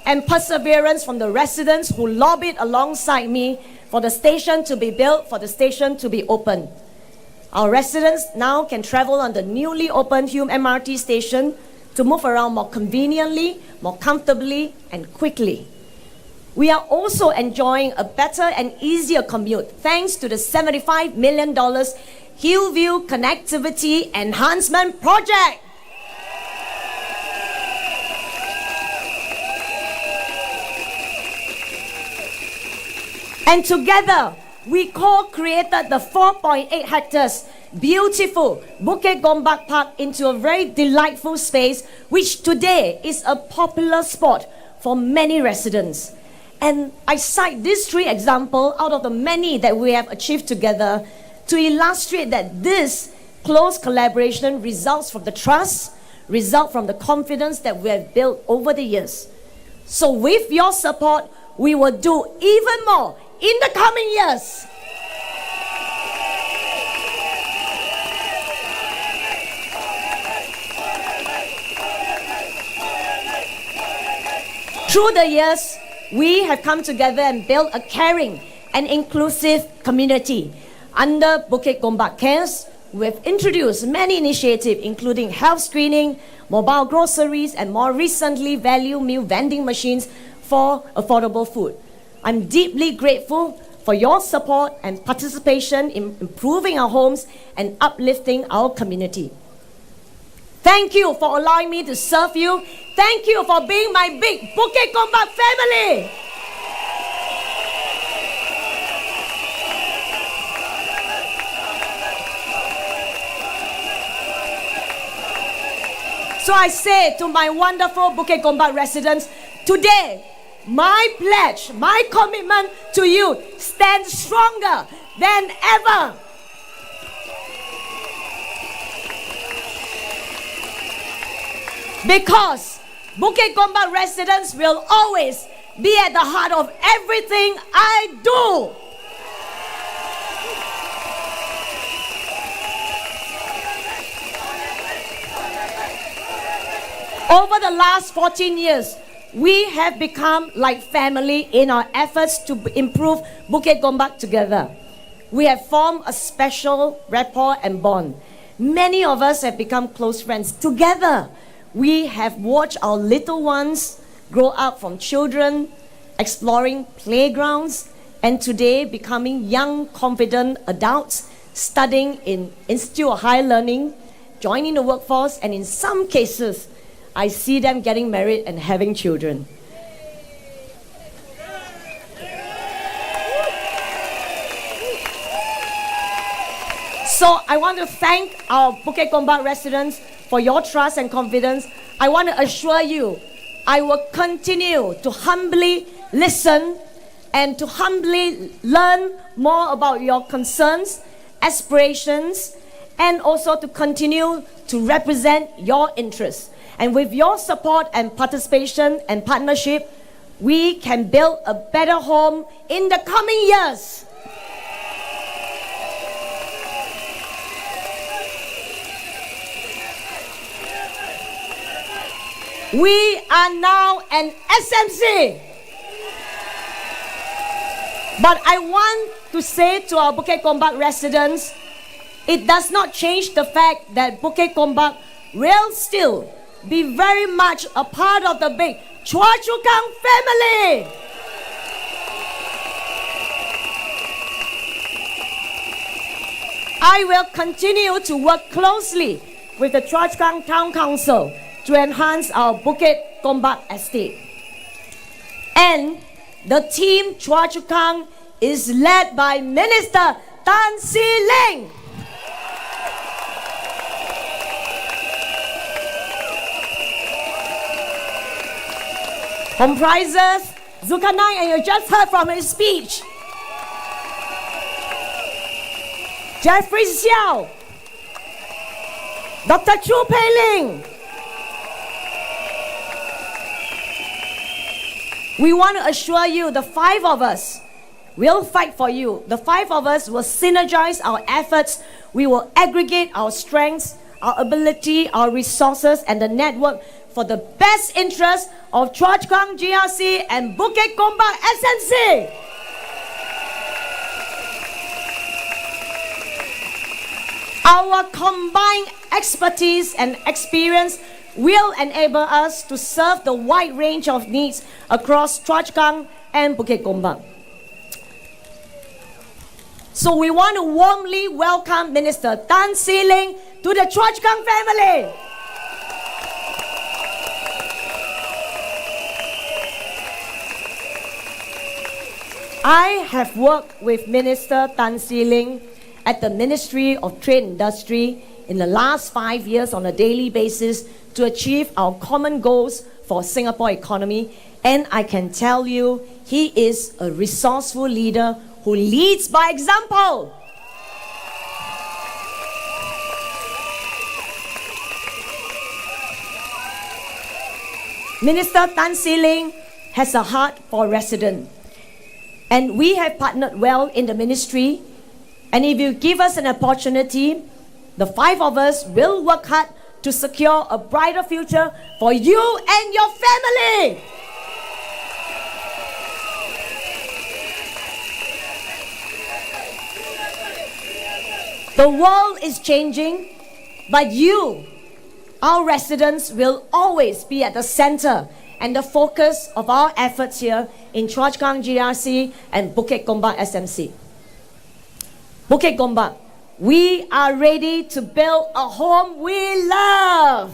and perseverance from the residents who lobbied alongside me for the station to be built, for the station to be opened. Our residents now can travel on the newly opened Hume MRT station to move around more conveniently, more comfortably, and quickly. We are also enjoying a better and easier commute thanks to the $75 million Hillview Connectivity Enhancement Project. And together, we co-created the 4.8 hectares beautiful Bukit Gombak Park into a very delightful space, which today is a popular spot for many residents. And I cite these 3 examples out of the many that we have achieved together to illustrate that this close collaboration results from the trust, result from the confidence that we have built over the years. So with your support, we will do even more in the coming years. Through the years, we have come together and built a caring and inclusive community. Under Bukit Gombak Cares, we have introduced many initiatives including health screening, mobile groceries, and more recently value meal vending machines for affordable food. I'm deeply grateful for your support and participation in improving our homes and uplifting our community. Thank you for allowing me to serve you. Thank you for being my big Bukit Gombak family. So I say to my wonderful Bukit Gombak residents, today, my pledge, my commitment to you stands stronger than ever. Because Bukit Gombak residents will always be at the heart of everything I do. Over the last 14 years, we have become like family in our efforts to improve Bukit Gombak together. We have formed a special rapport and bond. Many of us have become close friends. Together, we have watched our little ones grow up from children, exploring playgrounds, and today becoming young, confident adults, studying in Institute of Higher Learning, joining the workforce, and in some cases, I see them getting married and having children. So I want to thank our Bukit Gombak residents for your trust and confidence. I want to assure you, I will continue to humbly listen and to humbly learn more about your concerns, aspirations, and also to continue to represent your interests. And with your support and participation and partnership, we can build a better home in the coming years. We are now an SMC. But I want to say to our Bukit Gombak residents, it does not change the fact that Bukit Gombak will still be very much a part of the big Chua family. I will continue to work closely with the Chua Town Council to enhance our Bukit Gombak estate. And the team Chua is led by Minister Tan See Leng. Comprises Zulkarnain, and you just heard from his speech, Jeffrey Xiao, Dr. Chu Pei-ling. We want to assure you, the five of us will fight for you. The five of us will synergize our efforts. We will aggregate our strengths, our ability, our resources, and the network for the best interest of Chua GRC and Bukit Gombak SMC. Our combined expertise and experience will enable us to serve the wide range of needs across Chua and Bukit Gombak. So we want to warmly welcome Minister Tan See Leng to the Chua family. I have worked with Minister Tan See Leng at the Ministry of Trade and Industry in the last 5 years on a daily basis to achieve our common goals for Singapore economy. And I can tell you, he is a resourceful leader who leads by example. Minister Tan See Leng has a heart for residents. And we have partnered well in the ministry. And if you give us an opportunity, the 5 of us will work hard to secure a brighter future for you and your family. The world is changing, but you, our residents, will always be at the center and the focus of our efforts here in Chua Kang GRC and Bukit Gombak SMC. Bukit Gombak, we are ready to build a home we love.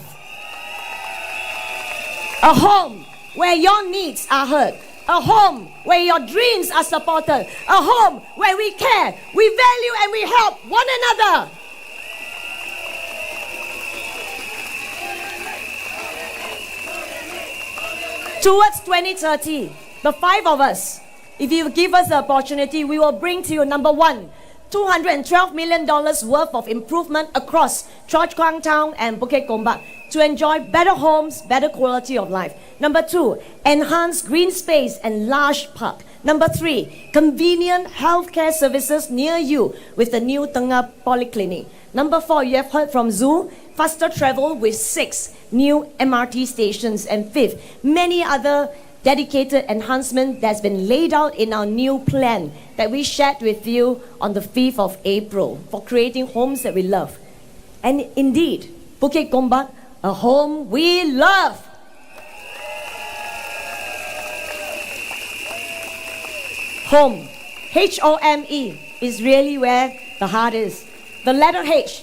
A home where your needs are heard. A home where your dreams are supported. A home where we care, we value, and we help one another. Towards 2030, the 5 of us, if you give us the opportunity, we will bring to you, number 1, $212 million worth of improvement across Chua Kang Town and Bukit Gombak to enjoy better homes, better quality of life. Number 2, enhanced green space and large park. Number 3, convenient healthcare services near you with the new Tengah Polyclinic. Number 4, you have heard from Zoo, faster travel with 6 new MRT stations. And 5th, many other dedicated enhancement that's been laid out in our new plan that we shared with you on the 5th of April for creating homes that we love. And indeed, Bukit Gombak, a home we love. Home, H-O-M-E, is really where the heart is. The letter H,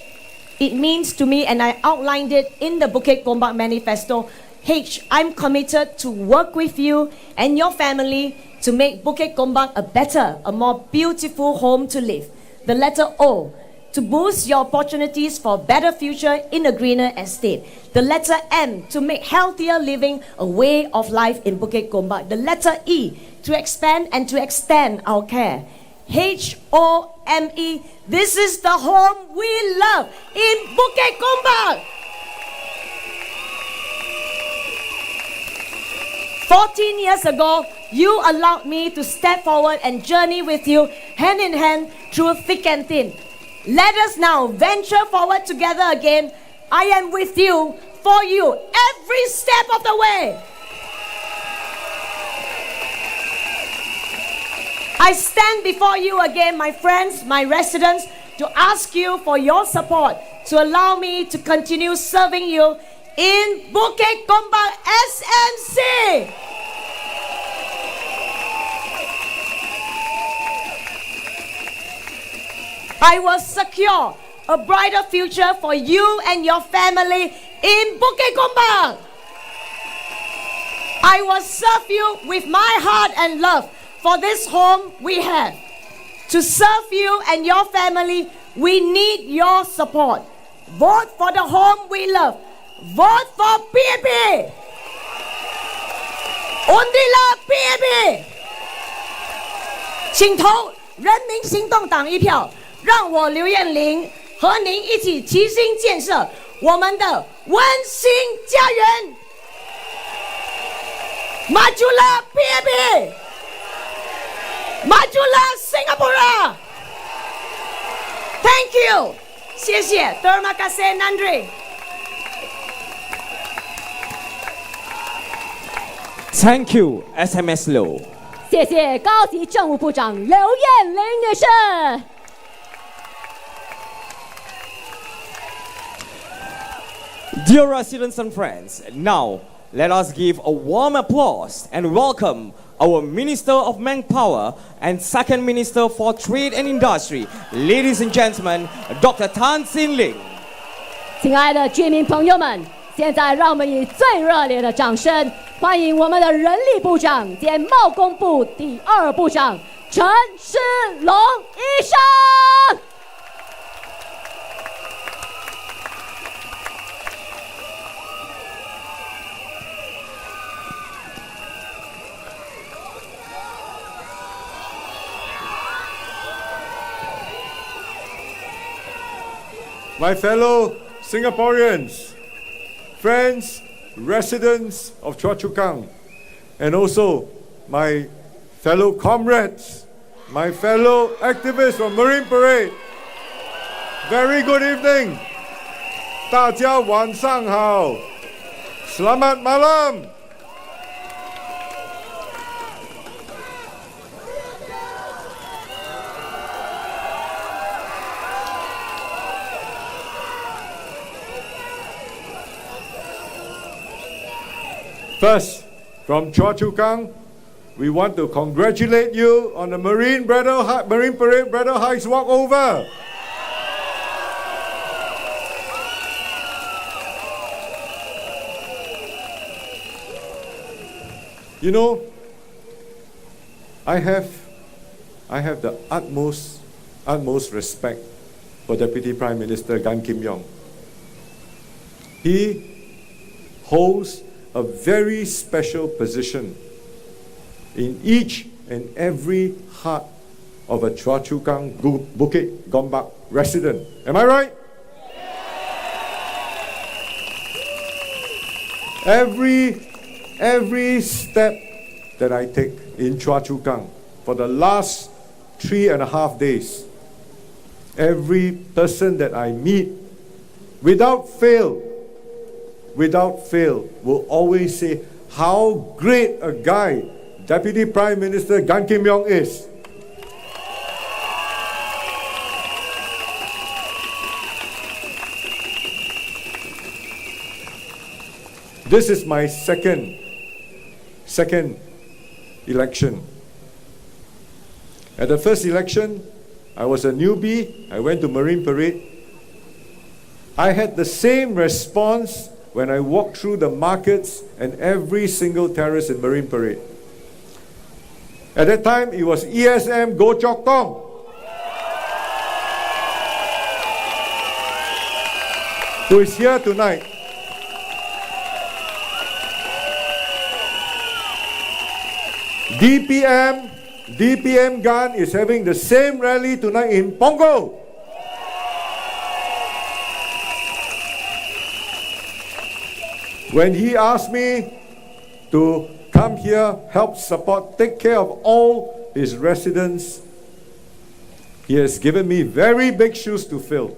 it means to me, and I outlined it in the Bukit Gombak manifesto, H, I'm committed to work with you and your family to make Bukit Gombak a better, a more beautiful home to live. The letter O, to boost your opportunities for a better future in a greener estate. The letter M, to make healthier living a way of life in Bukit Gombak. The letter E, to expand and to extend our care. H-O-M-E, this is the home we love in Bukit Gombak. 14 years ago, you allowed me to step forward and journey with you hand in hand through thick and thin. Let us now venture forward together again. I am with you, for you, every step of the way. I stand before you again, my friends, my residents, to ask you for your support to allow me to continue serving you in Bukit Gombak SMC. I will secure a brighter future for you and your family in Bukit Gombak. I will serve you with my heart and love for this home we have. To serve you and your family, we need your support. Vote for the home we love. Vote for PAP. Undilah PAP. 请投人民行动党一票，让我刘彦霖和您一起齐心建设我们的温馨家园。Majulah PAP. Majulah Singapura. Thank you. 谢谢 Terima kasih Nandri. Thank you, SMS Low. 谢谢高级政务部长刘彦霖女士。Dear residents and friends, now let us give a warm applause and welcome our Minister of Manpower and Second Minister for Trade and Industry, ladies and gentlemen, Dr. Tan See Leng. 亲爱的居民朋友们，现在让我们以最热烈的掌声欢迎我们的人力部长兼贸工部第2部长陈世龙医生。My fellow Singaporeans, friends, residents of Chua Kang, and also my fellow comrades, my fellow activists from Marine Parade. Very good evening. 大家晚上好. Selamat malam. First, from Chua Kang, we want to congratulate you on the Marine Parade Bridal Heights walkover. You know, I have the utmost respect for Deputy Prime Minister Gan Kim Yong. He holds a very special position in each and every heart of a Chua Kang Bukit Gombak resident. Am I right? Every step that I take in Chua Kang for the last 3.5 days, every person that I meet, without fail, will always say how great a guy Deputy Prime Minister Gan Kim Yong is. This is my second election. At the first election, I was a newbie. I went to Marine Parade. I had the same response when I walked through the markets and every single terrace in Marine Parade. At that time, it was ESM Go Chok Tong. Who is here tonight. DPM Gan is having the same rally tonight in Punggol. When he asked me to come here, help support, take care of all his residents, he has given me very big shoes to fill.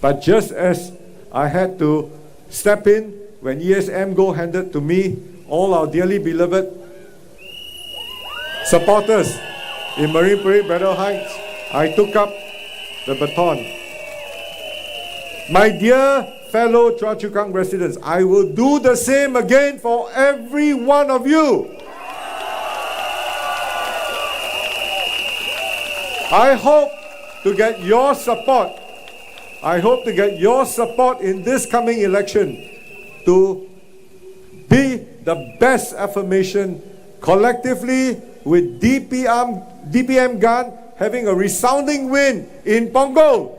But just as I had to step in when ESM Go handed to me all our dearly beloved supporters in Marine Parade Bridal Heights, I took up the baton. My dear fellow Chua Kang residents, I will do the same again for every one of you. I hope to get your support. I hope to get your support in this coming election to be the best affirmation collectively with DPM Gan having a resounding win in Punggol.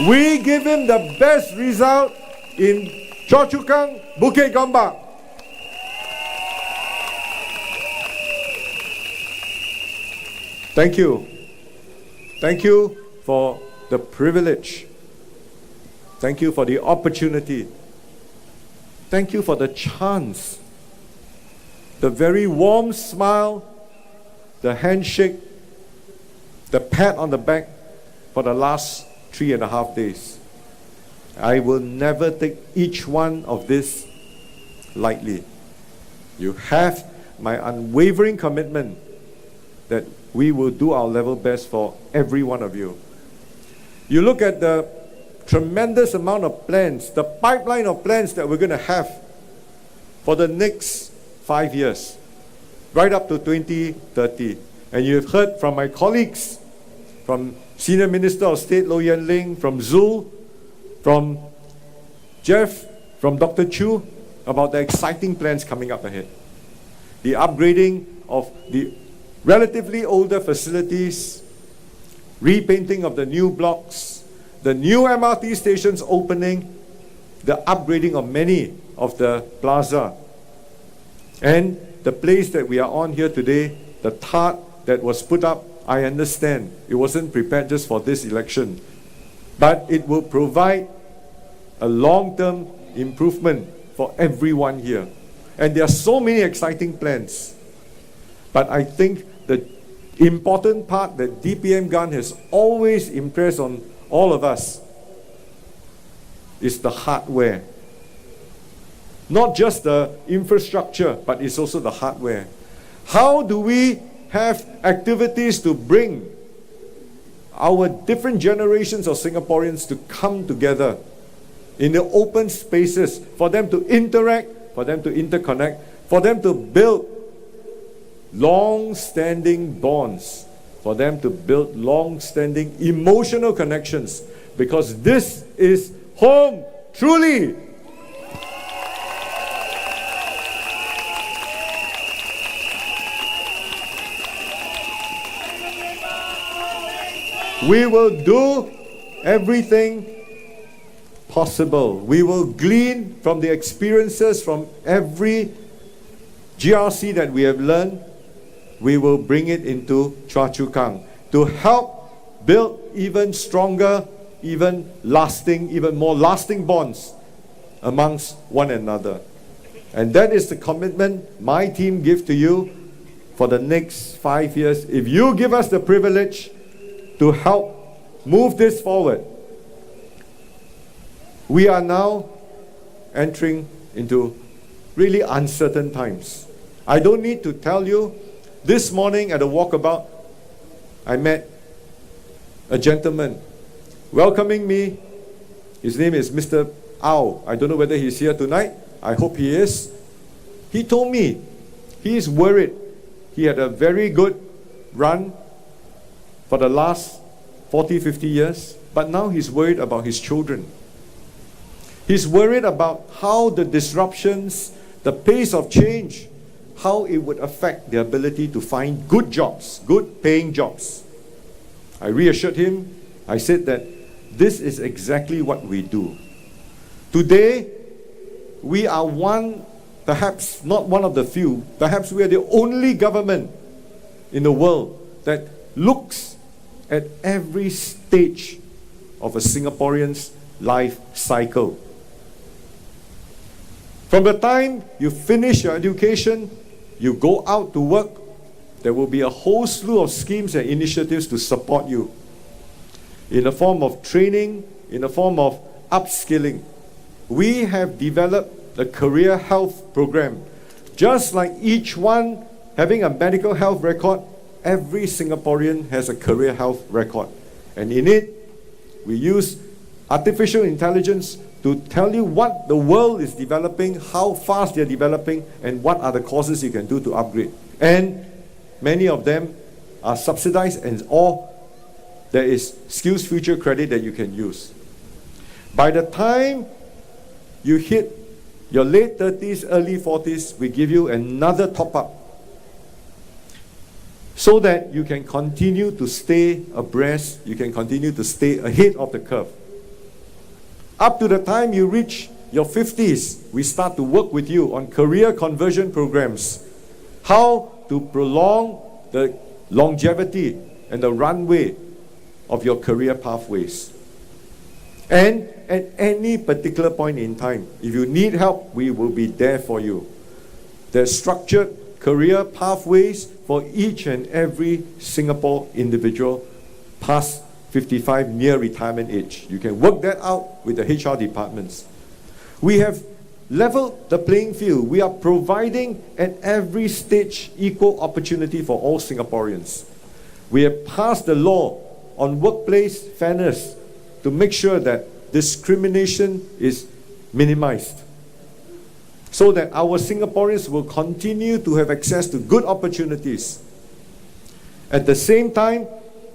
We give him the best result in Chua Kang Bukit Gombak. Thank you. Thank you for the privilege. Thank you for the opportunity. Thank you for the chance. The very warm smile, the handshake, the pat on the back for the last 3.5 days. I will never take each one of this lightly. You have my unwavering commitment that we will do our level best for every one of you. You look at the tremendous amount of plans, the pipeline of plans that we're going to have for the next 5 years, right up to 2030. And you've heard from my colleagues, from Senior Minister of State Low Yen Ling, from Zul, from Jeff, from Dr. Chu, about the exciting plans coming up ahead. The upgrading of the relatively older facilities, repainting of the new blocks, the new MRT stations opening, the upgrading of many of the plaza, and the place that we are on here today, the TART that was put up. I understand it wasn't prepared just for this election, but it will provide a long-term improvement for everyone here. And there are so many exciting plans. But I think the important part that DPM Gan has always impressed on all of us is the hardware. Not just the infrastructure, but it's also the hardware. How do we have activities to bring our different generations of Singaporeans to come together in the open spaces, for them to interact, for them to interconnect, for them to build long-standing bonds, for them to build long-standing emotional connections, because this is home, truly. We will do everything possible. We will glean from the experiences from every GRC that we have learned. We will bring it into Chua Kang to help build even stronger, even lasting, even more lasting bonds amongst one another. And that is the commitment my team gives to you for the next 5 years. If you give us the privilege to help move this forward, we are now entering into really uncertain times. I don't need to tell you, this morning at a walkabout, I met a gentleman welcoming me. His name is Mr. Ao. I don't know whether he's here tonight. I hope he is. He told me he is worried. He had a very good run for the last 40, 50 years, but now he's worried about his children. He's worried about how the disruptions, the pace of change, how it would affect their ability to find good jobs, good paying jobs. I reassured him. I said that this is exactly what we do. Today, we are one, perhaps not one of the few, perhaps we are the only government in the world that looks at every stage of a Singaporean's life cycle. From the time you finish your education, you go out to work, there will be a whole slew of schemes and initiatives to support you in the form of training, in the form of upskilling. We have developed a career health program. Just like each one having a medical health record, every Singaporean has a career health record. And in it, we use artificial intelligence to tell you what the world is developing, how fast they're developing, and what are the courses you can do to upgrade. And many of them are subsidized, and or there is Skills Future credit that you can use. By the time you hit your late 30s, early 40s, we give you another top-up so that you can continue to stay abreast, you can continue to stay ahead of the curve. Up to the time you reach your 50s, we start to work with you on career conversion programs, how to prolong the longevity and the runway of your career pathways. And at any particular point in time, if you need help, we will be there for you. There's structured career pathways for each and every Singapore individual past 55 near retirement age. You can work that out with the HR departments. We have leveled the playing field. We are providing at every stage equal opportunity for all Singaporeans. We have passed the law on workplace fairness to make sure that discrimination is minimized, so that our Singaporeans will continue to have access to good opportunities. At the same time,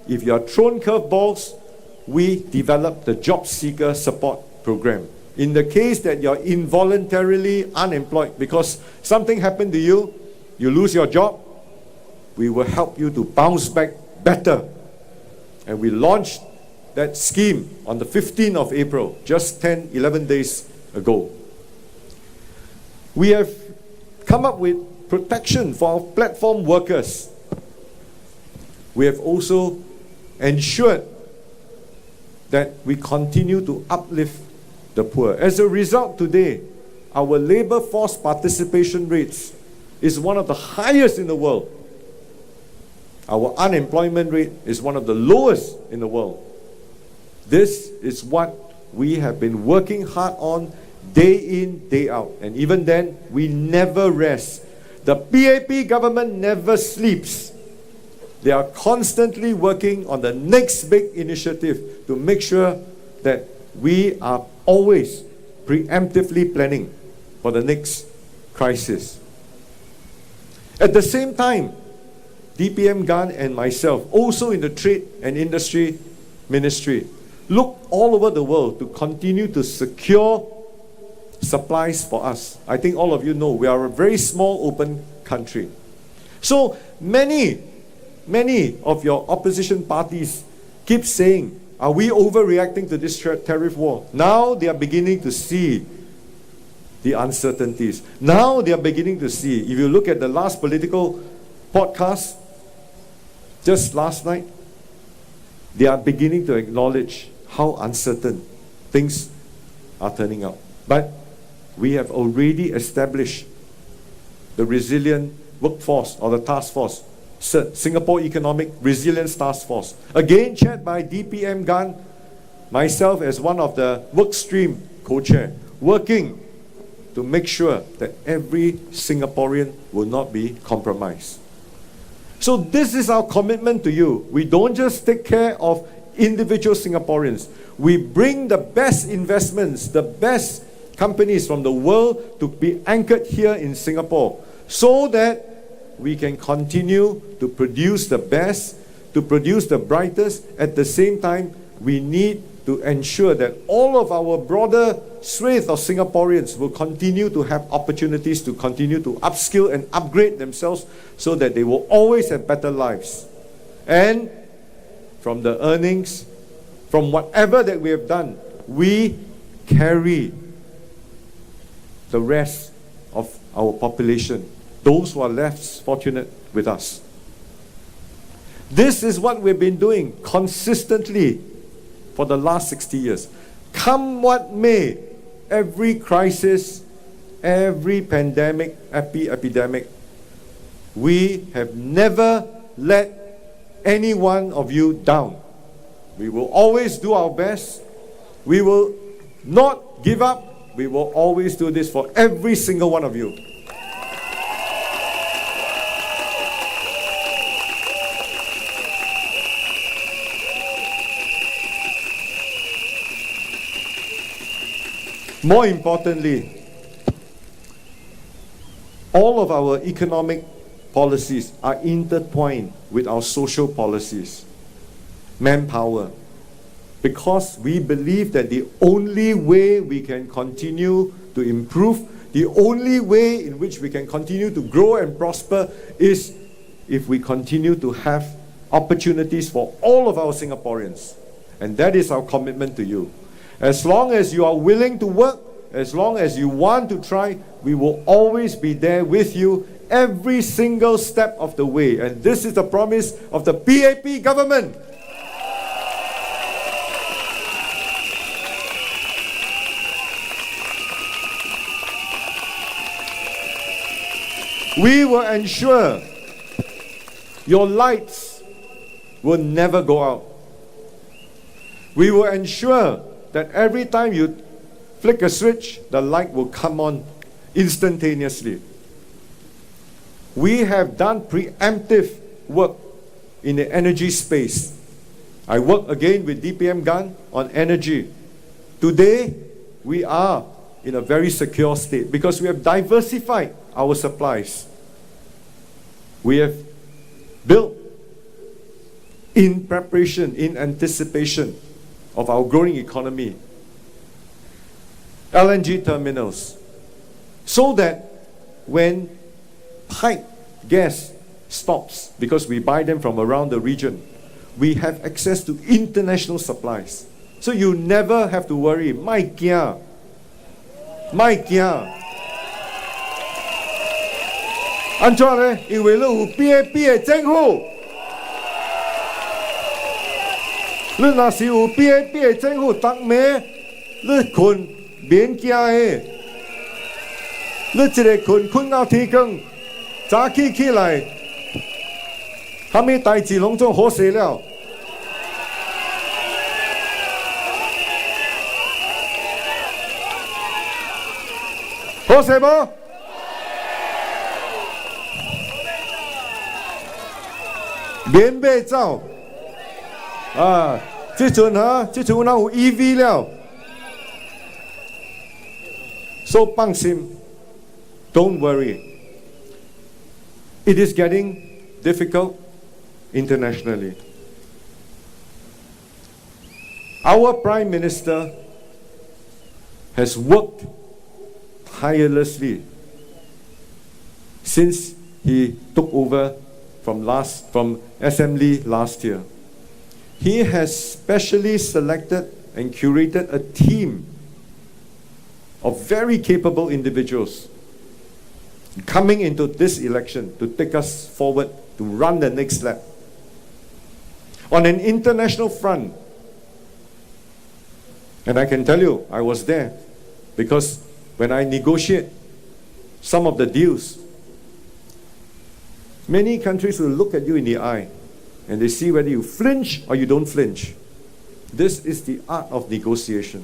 if you are thrown curveballs, we develop the Job Seeker Support Program. In the case that you're involuntarily unemployed because something happened to you, you lose your job, we will help you to bounce back better. And we launched that scheme on the 15th of April, just 10, 11 days ago. We have come up with protection for our platform workers. We have also ensured that we continue to uplift the poor. As a result, today, our labor force participation rates is one of the highest in the world. Our unemployment rate is one of the lowest in the world. This is what we have been working hard on day in, day out. And even then, we never rest. The PAP government never sleeps. They are constantly working on the next big initiative to make sure that we are always preemptively planning for the next crisis. At the same time, DPM Gan and myself, also in the Trade and Industry Ministry, look all over the world to continue to secure supplies for us. I think all of you know we are a very small open country. So many of your opposition parties keep saying, are we overreacting to this tariff war? Now they are beginning to see the uncertainties. Now they are beginning to see, if you look at the last political podcast, just last night, they are beginning to acknowledge how uncertain things are turning out. But we have already established the resilient workforce or the task force, Singapore Economic Resilience Task Force, again chaired by DPM Gan, myself as one of the work stream co-chair, working to make sure that every Singaporean will not be compromised. So this is our commitment to you. We don't just take care of individual Singaporeans. We bring the best investments, the best companies from the world to be anchored here in Singapore so that we can continue to produce the best, to produce the brightest. At the same time, we need to ensure that all of our broader swathe of Singaporeans will continue to have opportunities to continue to upskill and upgrade themselves so that they will always have better lives. And from the earnings, from whatever that we have done, we carry the rest of our population, those who are less fortunate with us. This is what we've been doing consistently for the last 60 years. Come what may, every crisis, every pandemic, epidemic, we have never let any one of you down. We will always do our best. We will not give up. We will always do this for every single one of you. More importantly, all of our economic policies are intertwined with our social policies, manpower, because we believe that the only way we can continue to improve, the only way in which we can continue to grow and prosper is if we continue to have opportunities for all of our Singaporeans. And that is our commitment to you. As long as you are willing to work, as long as you want to try, we will always be there with you every single step of the way. And this is the promise of the PAP government. We will ensure your lights will never go out. We will ensure that every time you flick a switch, the light will come on instantaneously. We have done preemptive work in the energy space. I work again with DPM Gan on energy. Today, we are in a very secure state because we have diversified our supplies. We have built in preparation, in anticipation of our growing economy, LNG terminals, so that when pipe gas stops, because we buy them from around the region, we have access to international supplies. So you never have to worry. Mai kia. Anh cho này,因为了有 PAP 的政府，你若是有 PAP 的政府，逐暝你困免惊的。你一个困到天光，早起来，啥物代志拢总好势了。好势无？免买走啊！这阵有人有 EV 了，所以放心 ，Don't worry. It is getting difficult internationally. Our Prime Minister has worked tirelessly since he took over from SMC last year. He has specially selected and curated a team of very capable individuals coming into this election to take us forward to run the next lap. On an international front, and I can tell you, I was there because when I negotiate some of the deals, many countries will look at you in the eye and they see whether you flinch or you don't flinch. This is the art of negotiation.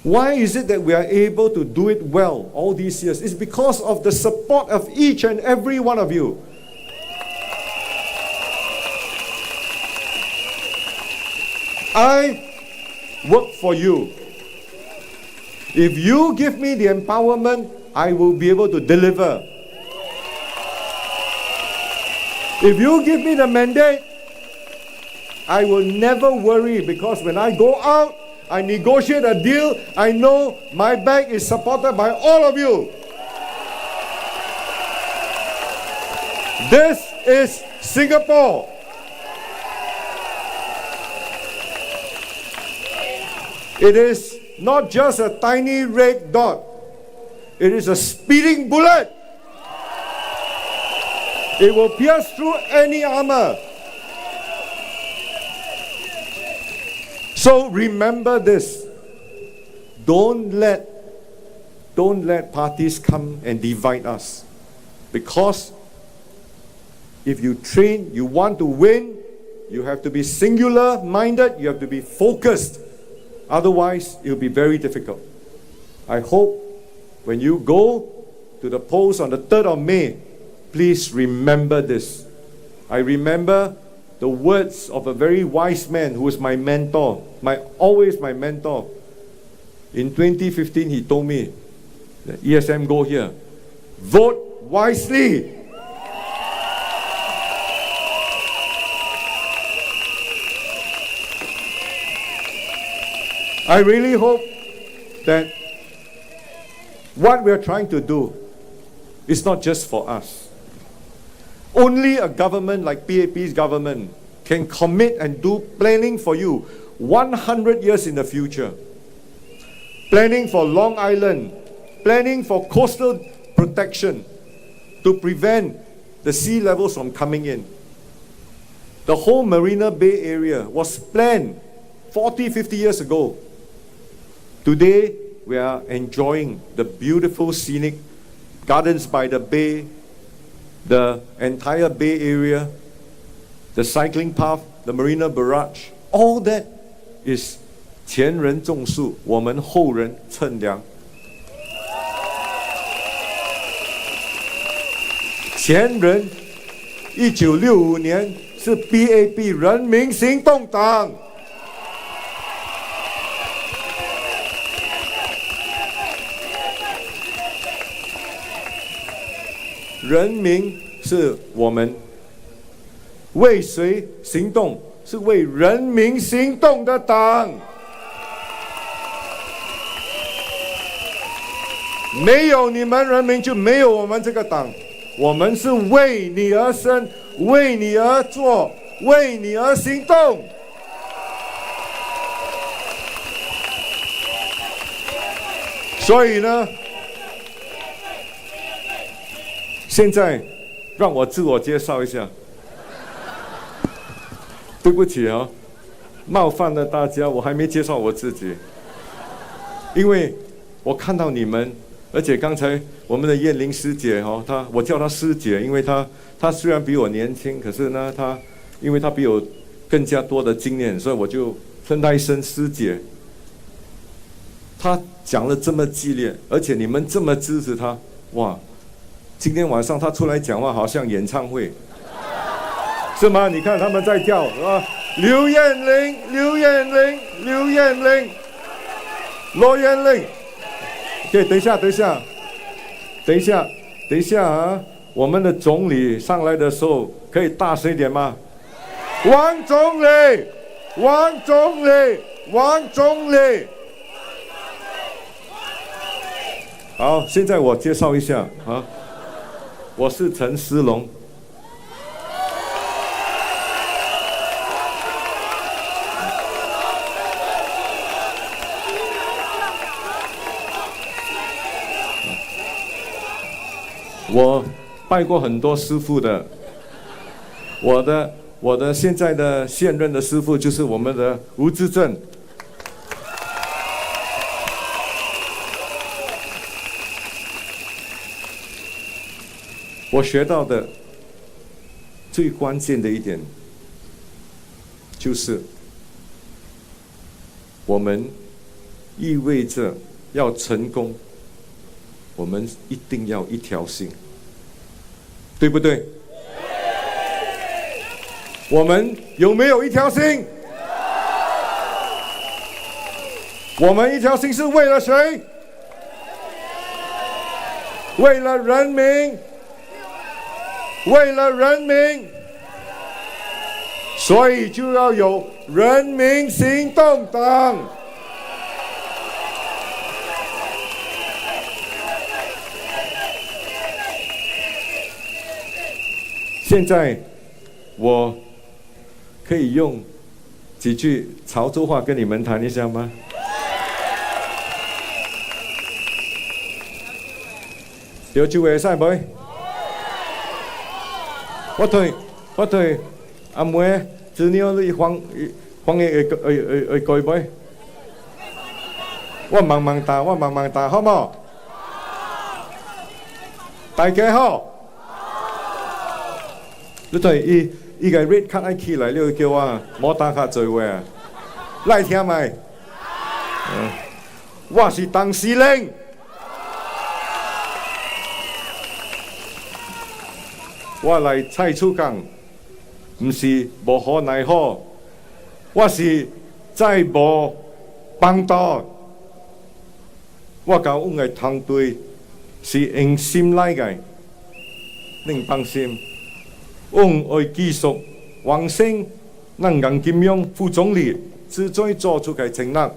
Why is it that we are able to do it well all these years? It's because of the support of each and every one of you. I work for you. If you give me the empowerment, I will be able to deliver. If you give me the mandate, I will never worry, because when I go out, I negotiate a deal, I know my back is supported by all of you. This is Singapore. It is not just a tiny red dot. It is a speeding bullet. It will pierce through any armor. So remember this. Don't let parties come and divide us. Because if you train, you want to win, you have to be singular-minded, you have to be focused. Otherwise, it will be very difficult. I hope when you go to the polls on the 3rd of May, please remember this. I remember the words of a very wise man who was my mentor, always my mentor. In 2015, he told me, the ESM go here, vote wisely. I really hope that what we are trying to do is not just for us. Only a government like PAP's government can commit and do planning for you 100 years in the future. Planning for Long Island, planning for coastal protection to prevent the sea levels from coming in. The whole Marina Bay area was planned 40, 50 years ago. Today, we are enjoying the beautiful scenic gardens by the bay, the entire Bay Area, the cycling path, the Marina Barrage. All that is 前人种树，我们后人乘凉。前人1965年是 PAP 人民行动党。人民是我们，为谁行动？是为人民行动的党。没有你们人民，就没有我们这个党。我们是为你而生，为你而做，为你而行动。所以呢，现在让我自我介绍一下。对不起啊，冒犯了大家，我还没介绍我自己。因为我看到你们，而且刚才我们的燕玲师姐我叫她师姐，因为她虽然比我年轻，可是呢，因为她比我更加多的经验，所以我就称她一声师姐。她讲了这么激烈，而且你们这么支持她，哇！今天晚上她出来讲话，好像演唱会，是吗？你看他们在跳，是吧？刘燕玲，罗燕玲。OK， 等一下啊！我们的总理上来的时候，可以大声一点吗？王总理。好，现在我介绍一下啊，我是陈思龙。我拜过很多师父的，我的现在的现任的师父就是我们的吴志正。我学到的最关键的一点，就是我们意味着要成功，我们一定要一条心，对不对？我们有没有一条心？我们一条心是为了谁？为了人民。所以就要有人民行动党。现在我可以用几句潮州话跟你们谈一下吗？有句话使唔？我對阿妹子女你黃嘅改杯，我慢慢打，好冇？大家好。你對伊個 red card 起來，你叫我冇打卡做話啊？來聽咪？我是當司令。我嚟蔡厝港，唔是無可奈何，我是再無幫到。我甲阮嘅團隊是用心來嘅，您放心。阮會繼續完成咱楊金勇副總理之前做出嘅承諾。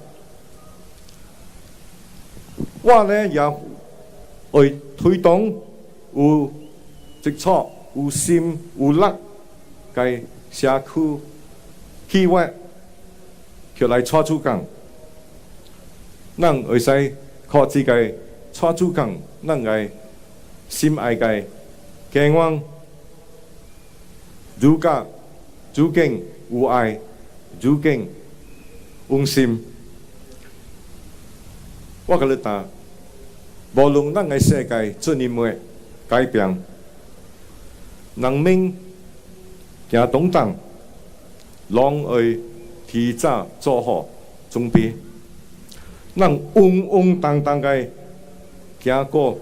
我呢也會推動有基礎。有心有力嘅社區企劃，叫來蔡厝港，咱會使靠自己蔡厝港，咱嘅心愛嘅希望，如家如敬有愛，如敬用心。我甲你答，無論咱嘅世界怎樣改變。人民行動黨攏會提早做好準備，咱穩當當嘅行過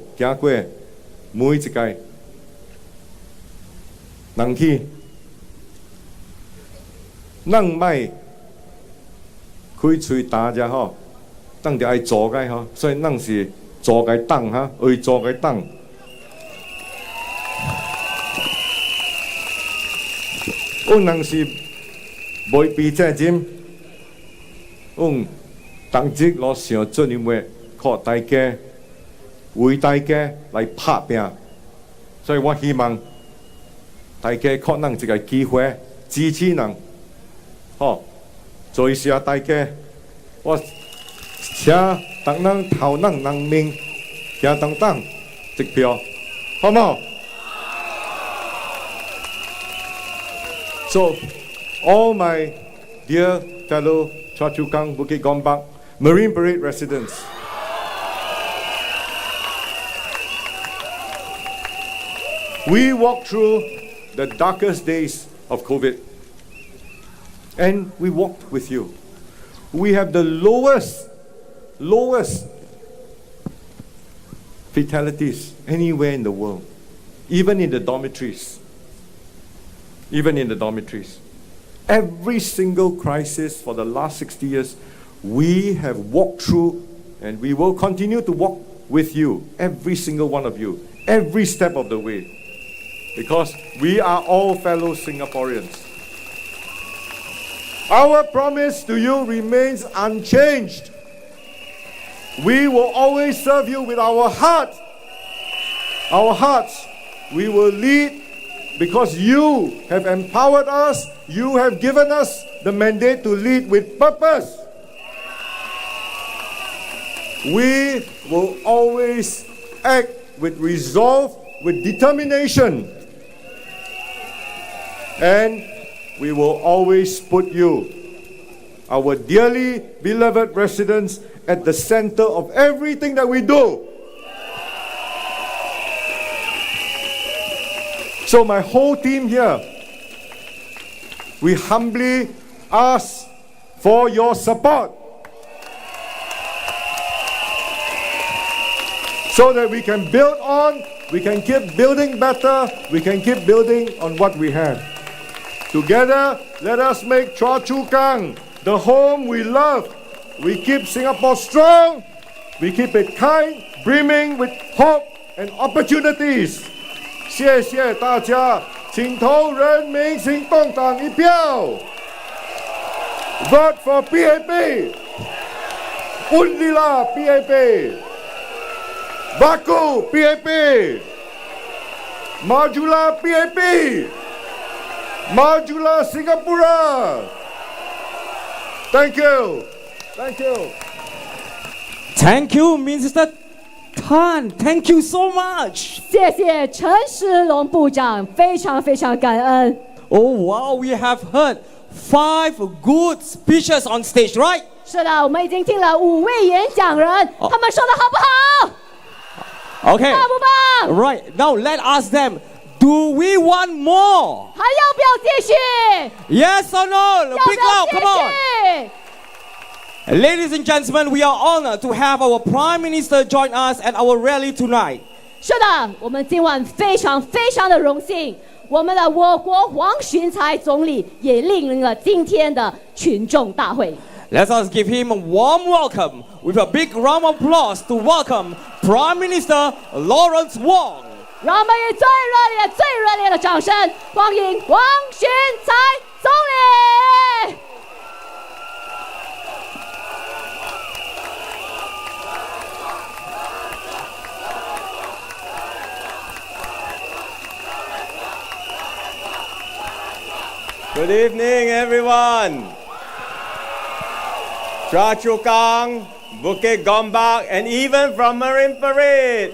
每一個人去，咱唔係開嘴打啫嗬，咱就愛做嘅嗬，所以咱是做嘅黨哈，會做嘅黨。阮人是袂比這陣，阮當職落想做任務，靠大家為大家來拍拼，所以我希望大家給咱一個機會支持人，好，做一下大家，我請當咱投咱人民行動黨一票，好冇？So, all my dear fellow Chua Kang Bukit Gombak Marine Parade residents, We walked through the darkest days of COVID, and we walked with you. We have the lowest fatalities anywhere in the world, even in the dormitories. Every single crisis for the last 60 years, we have walked through, and we will continue to walk with you, every single one of you, every step of the way, because we are all fellow Singaporeans. Our promise to you remains unchanged. We will always serve you with our heart. Our hearts. We will lead because you have empowered us. You have given us the mandate to lead with purpose. We will always act with resolve, with determination. And we will always put you, our dearly beloved residents, at the center of everything that we do. So my whole team here, we humbly ask for your support so that we can build on, we can keep building better, we can keep building on what we have. Together, let us make Chua Kang the home we love. We keep Singapore strong, we keep it kind, brimming with hope and opportunities. 谢谢大家，请投人民行动党一票。Vote for PAP. Undilah PAP. Baku PAP. Majulah PAP. Majulah Singapura. Thank you. Thank you. Thank you, Minister Tan. Thank you so much. 谢谢陈时龙部长，非常非常感恩。 Oh wow, we have heard 5 good speeches on stage, right? 是的，我们已经听了5位演讲人，他们说的好不好？ Okay. 棒不棒？ Right. Now let us them. Do we want more? 还要不要继续？ Yes or no? 要不 Big 要 loud, 继 come on. 续？ Ladies and gentlemen, we are honored to have our Prime Minister join us at our rally tonight. 是的，我们今晚非常非常的荣幸，我们的我国黄循财总理也莅临了今天的群众大会。 Let us give him a warm welcome with a big round of applause to welcome Prime Minister Lawrence Wong. 让我们以最热烈的掌声欢迎黄循财总理。 Good evening, everyone. Chua Kang, Bukit, Gombak, and even from Marine Parade.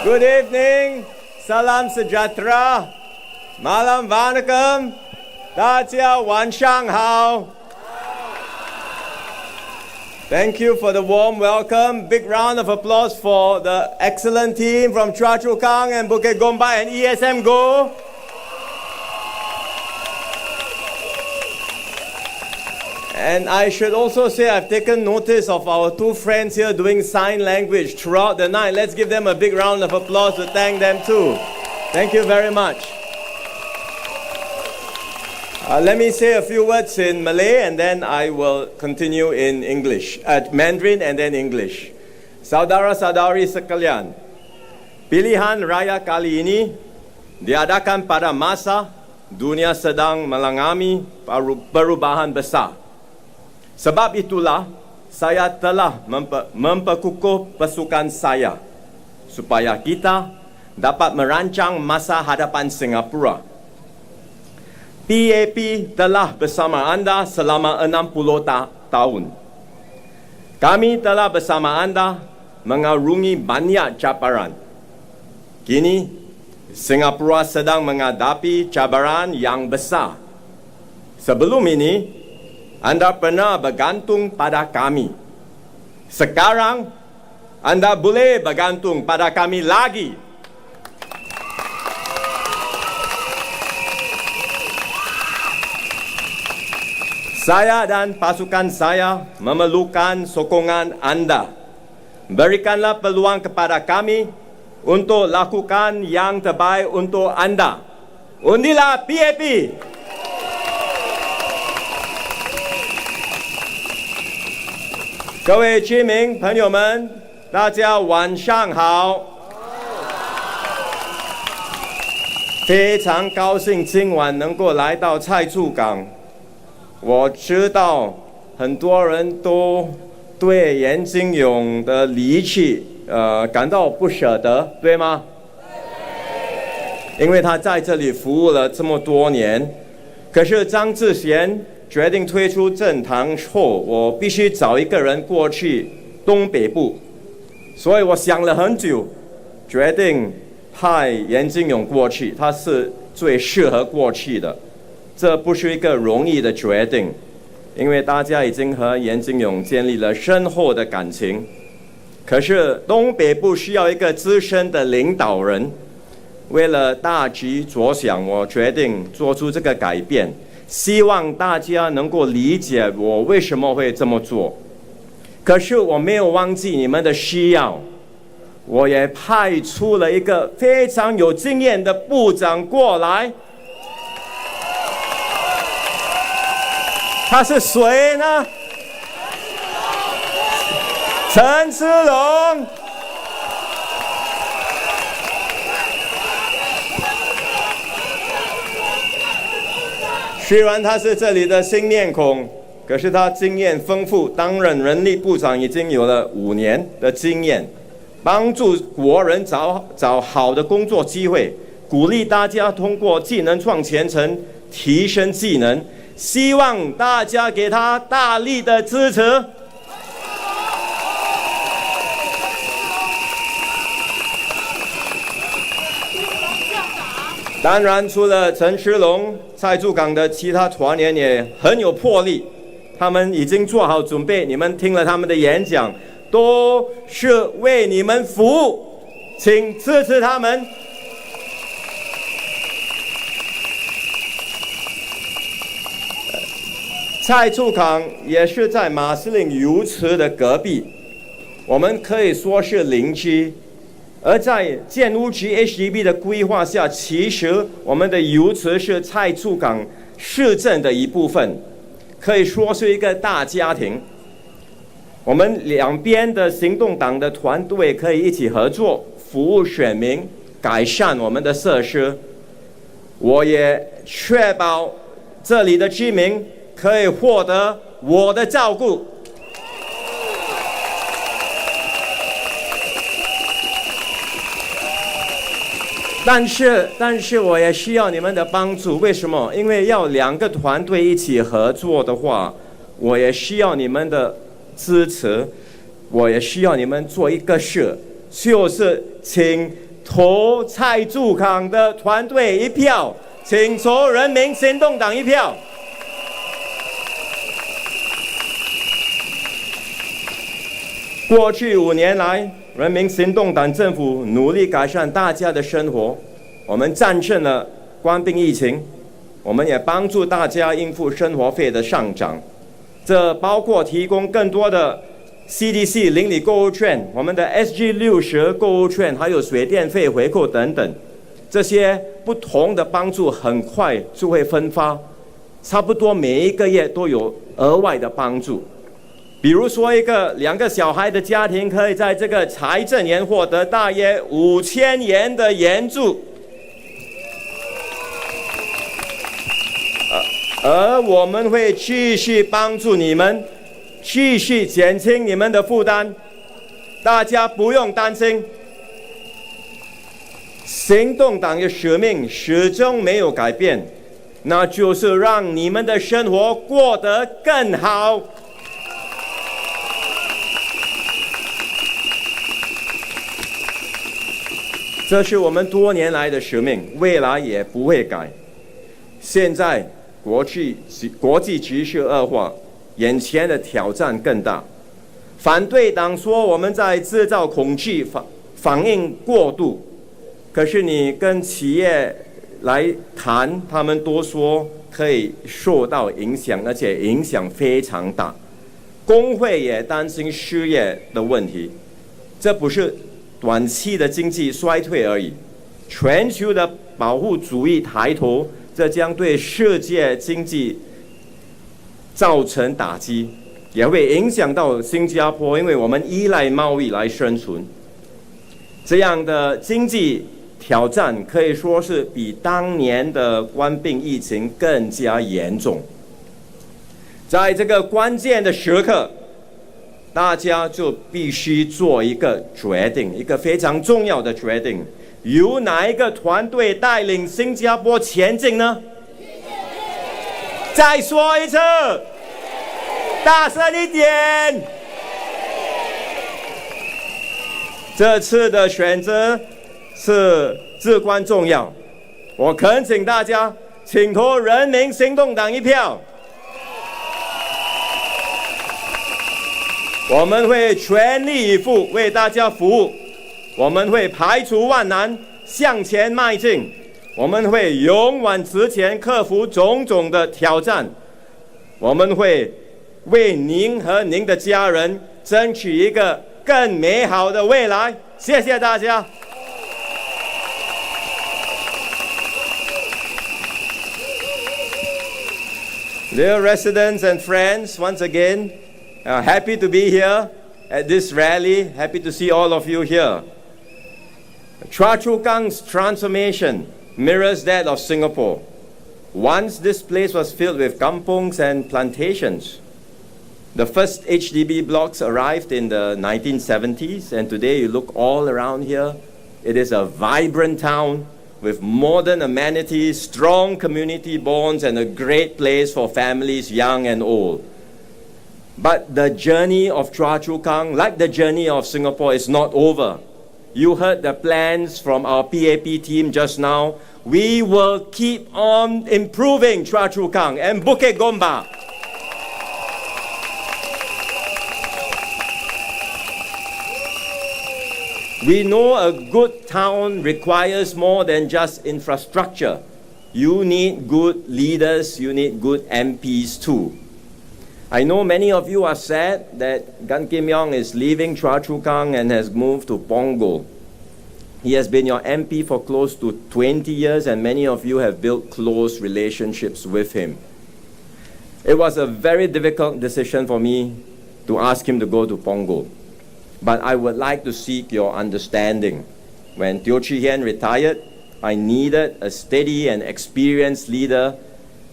Good evening, Salam Sejahtera, Malam Vanakkam, Dacia Wan Shang Hao. Thank you for the warm welcome. Big round of applause for the excellent team from Chua Kang and Bukit Gombak and ESM Go. And I should also say I've taken notice of our 2 friends here doing sign language throughout the night. Let's give them a big round of applause to thank them too. Thank you very much. Let me say a few words in Malay and then I will continue in English, Mandarin and then English. Saudara-saudari sekalian, pilihan raya kali ini diadakan pada masa dunia sedang mengalami perubahan besar. Sebab itulah saya telah memperkukuh pasukan saya supaya kita dapat merancang masa hadapan Singapura. PAP telah bersama anda selama 60 tahun. Kami telah bersama anda mengarungi banyak cabaran. Kini Singapura sedang menghadapi cabaran yang besar. Sebelum ini anda pernah bergantung pada kami. Sekarang anda boleh bergantung pada kami lagi. Saya dan pasukan saya memerlukan sokongan Anda. Berikanlah peluang kepada kami untuk lakukan yang terbaik untuk Anda. Undilah PAP. 各位居民朋友们，大家晚上好。非常高兴今晚能够来到蔡厝港。我知道很多人都对严金勇的离去感到不舍得，对吗？因为他在这里服务了这么多年。可是张志贤决定退出政坛后，我必须找一个人过去东北部，所以我想了很久，决定派严金勇过去，他是最适合过去的。这不是一个容易的决定，因为大家已经和严金勇建立了深厚的感情。可是东北部需要一个资深的领导人，为了大局着想，我决定做出这个改变。希望大家能够理解我为什么会这么做。可是我没有忘记你们的需要，我也派出了一个非常有经验的部长过来。他是谁呢？陈思龙。虽然他是这里的新面孔，可是他经验丰富，担任人力部长已经有了5年的经验，帮助国人找好的工作机会，鼓励大家通过技能创前程，提升技能。希望大家给他大力的支持。当然，除了陈时龙，蔡厝港的其他团员也很有魄力，他们已经做好准备。你们听了他们的演讲，都是为你们服务，请支持他们。蔡厝港也是在马司令游池的隔壁，我们可以说是邻居。而在建屋局 HDB 的规划下，其实我们的游池是蔡厝港市政的一部分，可以说是一个大家庭。我们两边的行动党的团队可以一起合作，服务选民，改善我们的设施。我也确保这里的居民可以获得我的照顾。但是我也需要你们的帮助，为什么？因为要2个团队一起合作的话，我也需要你们的支持，我也需要你们做一个事，就是请投蔡厝港的团队一票，请投人民行动党一票。过去5年来，人民行动党政府努力改善大家的生活，我们战胜了冠病疫情，我们也帮助大家应付生活费的上涨。这包括提供更多的 CDC 邻里购物券，我们的 SG60 购物券，还有水电费回扣等等。这些不同的帮助很快就会分发，差不多每一个月都有额外的帮助。比如说2个小孩的家庭可以在这个财政年获得大约5000元的援助，而我们会继续帮助你们，继续减轻你们的负担，大家不用担心。行动党的使命始终没有改变，那就是让你们的生活过得更好。这是我们多年来的使命，未来也不会改。现在国际局势恶化，眼前的挑战更大。反对党说我们在制造恐惧，反应过度。可是你跟企业来谈，他们都说可以受到影响，而且影响非常大。工会也担心失业的问题，这不是短期的经济衰退而已，全球的保护主义抬头，这将对世界经济造成打击，也会影响到新加坡，因为我们依赖贸易来生存。这样的经济挑战可以说是比当年的冠病疫情更加严重。在这个关键的时刻，大家就必须做一个决定，一个非常重要的决定。由哪一个团队带领新加坡前进呢？再说一次，大声一点。这次的选择是至关重要，我恳请大家请投人民行动党一票。我们会全力以赴为大家服务，我们会排除万难向前迈进，我们会勇往直前克服种种的挑战，我们会为您和您的家人争取一个更美好的未来。谢谢大家。Dear residents and friends, once again, happy to be here at this rally. Happy to see all of you here. Chua Kang's transformation mirrors that of Singapore. Once this place was filled with kampongs and plantations. The first HDB blocks arrived in the 1970s, and today you look all around here. It is a vibrant town with modern amenities, strong community bonds, and a great place for families young and old. But the journey of Chua Kang, like the journey of Singapore, is not over. You heard the plans from our PAP team just now. We will keep on improving Chua Kang and Bukit Gombak. We know a good town requires more than just infrastructure. You need good leaders, you need good MPs too. I know many of you are sad that Gan Kim Yong is leaving Chua Kang and has moved to Punggol. He has been your MP for close to 20 years, and many of you have built close relationships with him. It was a very difficult decision for me to ask him to go to Punggol. But I would like to seek your understanding. When Teo Chee Hian retired, I needed a steady and experienced leader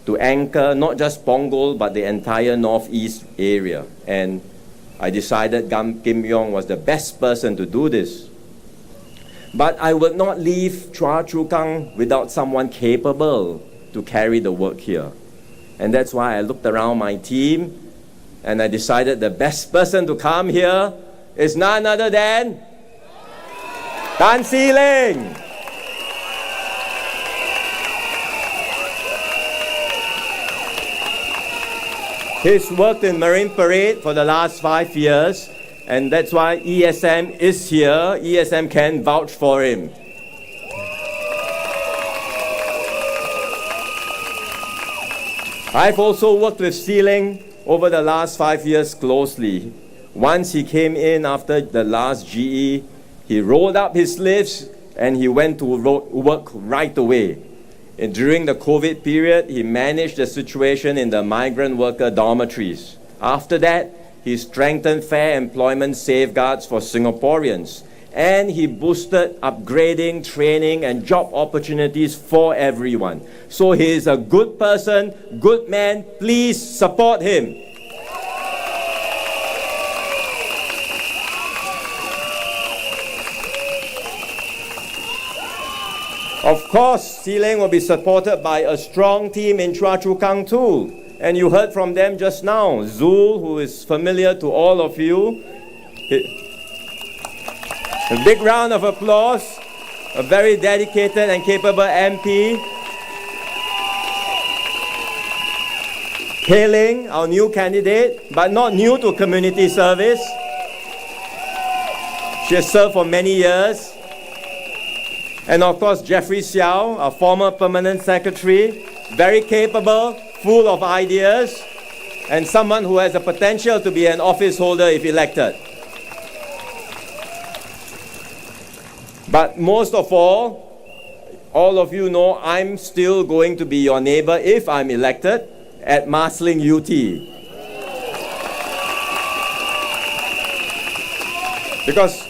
to anchor not just Punggol but the entire northeast area. And I decided Gan Kim Yong was the best person to do this. But I would not leave Chua Kang without someone capable to carry the work here. And that's why I looked around my team and I decided the best person to come here is none other than Tan Si Ling. He's worked in Marine Parade for the last 5 years, and that's why ESM is here. ESM can vouch for him. I've also worked with Si Ling over the last 5 years closely. Once he came in after the last GE, he rolled up his sleeves and he went to work right away. And during the COVID period, he managed the situation in the migrant worker dormitories. After that, he strengthened fair employment safeguards for Singaporeans. And he boosted upgrading, training, and job opportunities for everyone. So he is a good person, good man. Please support him. Of course, Si Ling will be supported by a strong team in Chua Kang too. And you heard from them just now. Zul, who is familiar to all of you. A big round of applause. A very dedicated and capable MP. Pei Ling, our new candidate, but not new to community service. She has served for many years. And of course, Jeffrey Xiao, our former permanent secretary, very capable, full of ideas, and someone who has the potential to be an office holder if elected. But most of all of you know I'm still going to be your neighbor if I'm elected at Marsiling UT. Because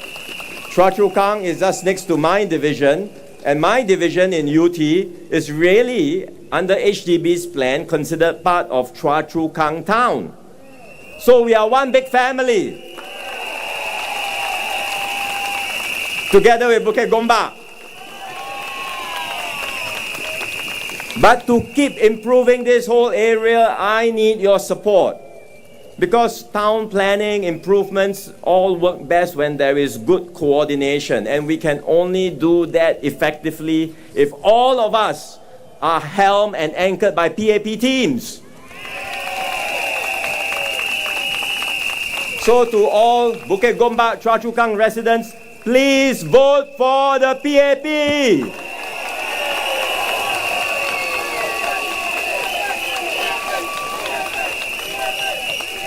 Chua Chu Kang is just next to my division, and my division in UT is really, under HDB's plan, considered part of Chua Chu Kang town. So we are one big family. Together with Bukit Gombak. But to keep improving this whole area, I need your support. Because town planning improvements all work best when there is good coordination, and we can only do that effectively if all of us are helmed and anchored by PAP teams. So to all Bukit Gombak, Chua Chu Kang residents, please vote for the PAP.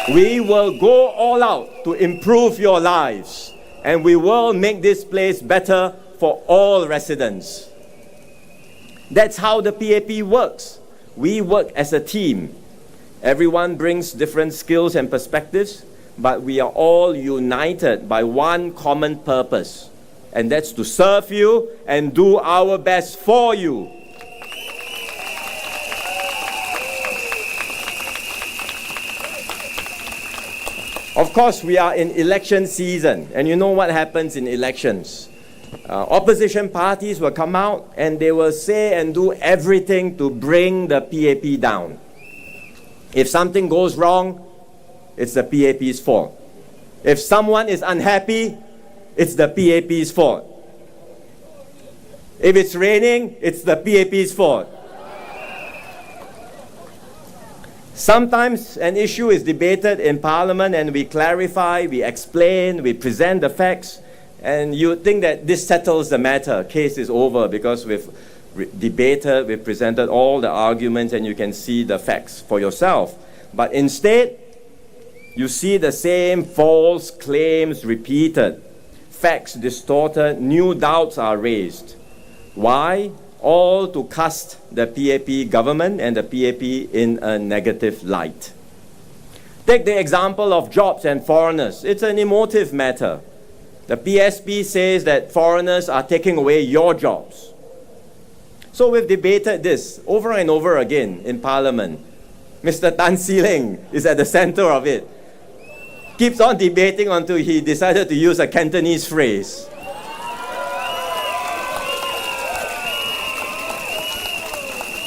We will go all out to improve your lives, and we will make this place better for all residents. That's how the PAP works. We work as a team. Everyone brings different skills and perspectives, but we are all united by one common purpose, and that's to serve you and do our best for you. Of course, we are in election season, and you know what happens in elections. Opposition parties will come out and they will say and do everything to bring the PAP down. If something goes wrong, it's the PAP's fault. If someone is unhappy, it's the PAP's fault. If it's raining, it's the PAP's fault. Sometimes an issue is debated in Parliament and we clarify, we explain, we present the facts, and you think that this settles the matter, case is over because we've debated, we've presented all the arguments and you can see the facts for yourself. But instead, you see the same false claims repeated, facts distorted, new doubts are raised. Why? All to cast the PAP government and the PAP in a negative light. Take the example of jobs and foreigners. It's an emotive matter. The PSP says that foreigners are taking away your jobs. So we've debated this over and over again in Parliament. Mr. Tan See Leng is at the center of it. Keeps on debating until he decided to use a Cantonese phrase.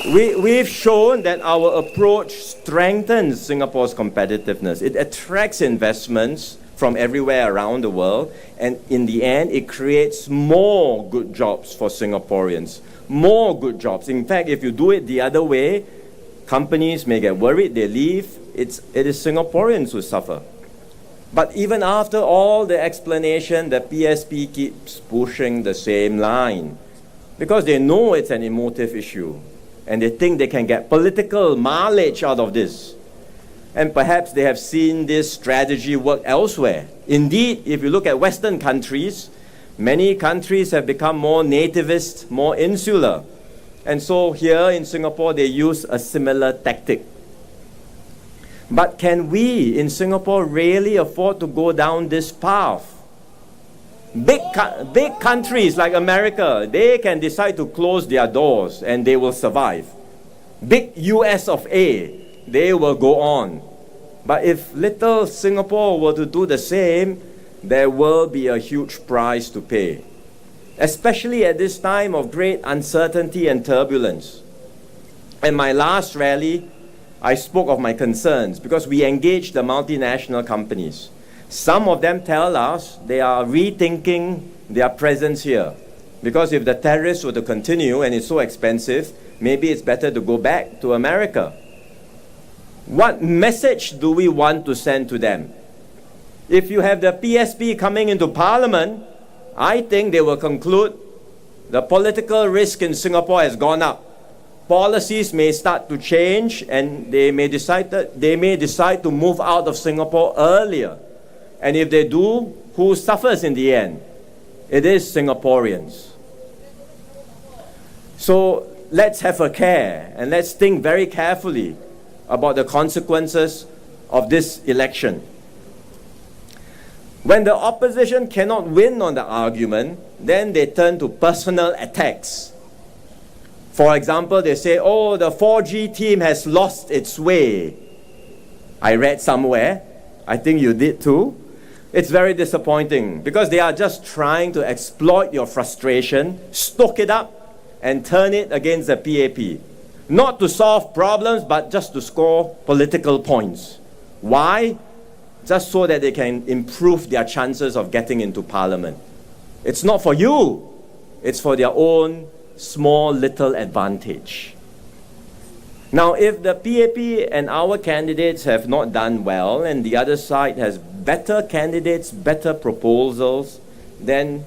We've shown that our approach strengthens Singapore's competitiveness. It attracts investments from everywhere around the world, and in the end, it creates more good jobs for Singaporeans. More good jobs. In fact, if you do it the other way, companies may get worried, they leave. It is Singaporeans who suffer. But even after all the explanation, the PSP keeps pushing the same line because they know it's an emotive issue. And they think they can get political mileage out of this. And perhaps they have seen this strategy work elsewhere. Indeed, if you look at Western countries, many countries have become more nativist, more insular. And so here in Singapore, they use a similar tactic. But can we in Singapore really afford to go down this path? Big countries like America, they can decide to close their doors and they will survive. Big US of A, they will go on. But if little Singapore were to do the same, there will be a huge price to pay. Especially at this time of great uncertainty and turbulence. In my last rally, I spoke of my concerns because we engaged the multinational companies. Some of them tell us they are rethinking their presence here. Because if the tariffs were to continue and it's so expensive, maybe it's better to go back to America. What message do we want to send to them? If you have the PSP coming into Parliament, I think they will conclude the political risk in Singapore has gone up. policies may start to change and they may decide to move out of Singapore earlier. And if they do, who suffers in the end? It is Singaporeans. So let's have a care and let's think very carefully about the consequences of this election. When the opposition cannot win on the argument, then they turn to personal attacks. For example, they say, oh, the 4G team has lost its way. I read somewhere, I think you did too. It's very disappointing because they are just trying to exploit your frustration, stoke it up, and turn it against the PAP. Not to solve problems, but just to score political points. Why? Just so that they can improve their chances of getting into parliament. It's not for you. It's for their own small little advantage. Now, if the PAP and our candidates have not done well and the other side has better candidates, better proposals, then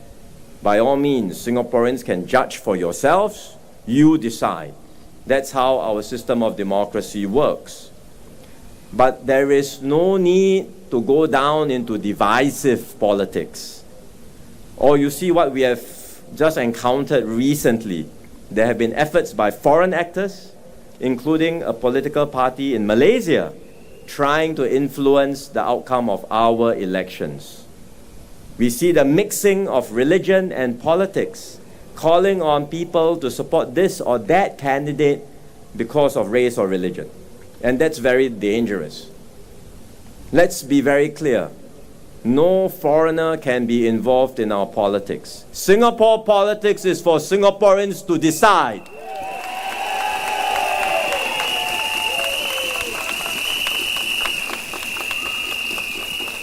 by all means, Singaporeans can judge for yourselves. You decide. That's how our system of democracy works. But there is no need to go down into divisive politics. Or you see what we have just encountered recently. There have been efforts by foreign actors, including a political party in Malaysia, trying to influence the outcome of our elections. We see the mixing of religion and politics, calling on people to support this or that candidate because of race or religion. And that's very dangerous. Let's be very clear. No foreigner can be involved in our politics. Singapore politics is for Singaporeans to decide.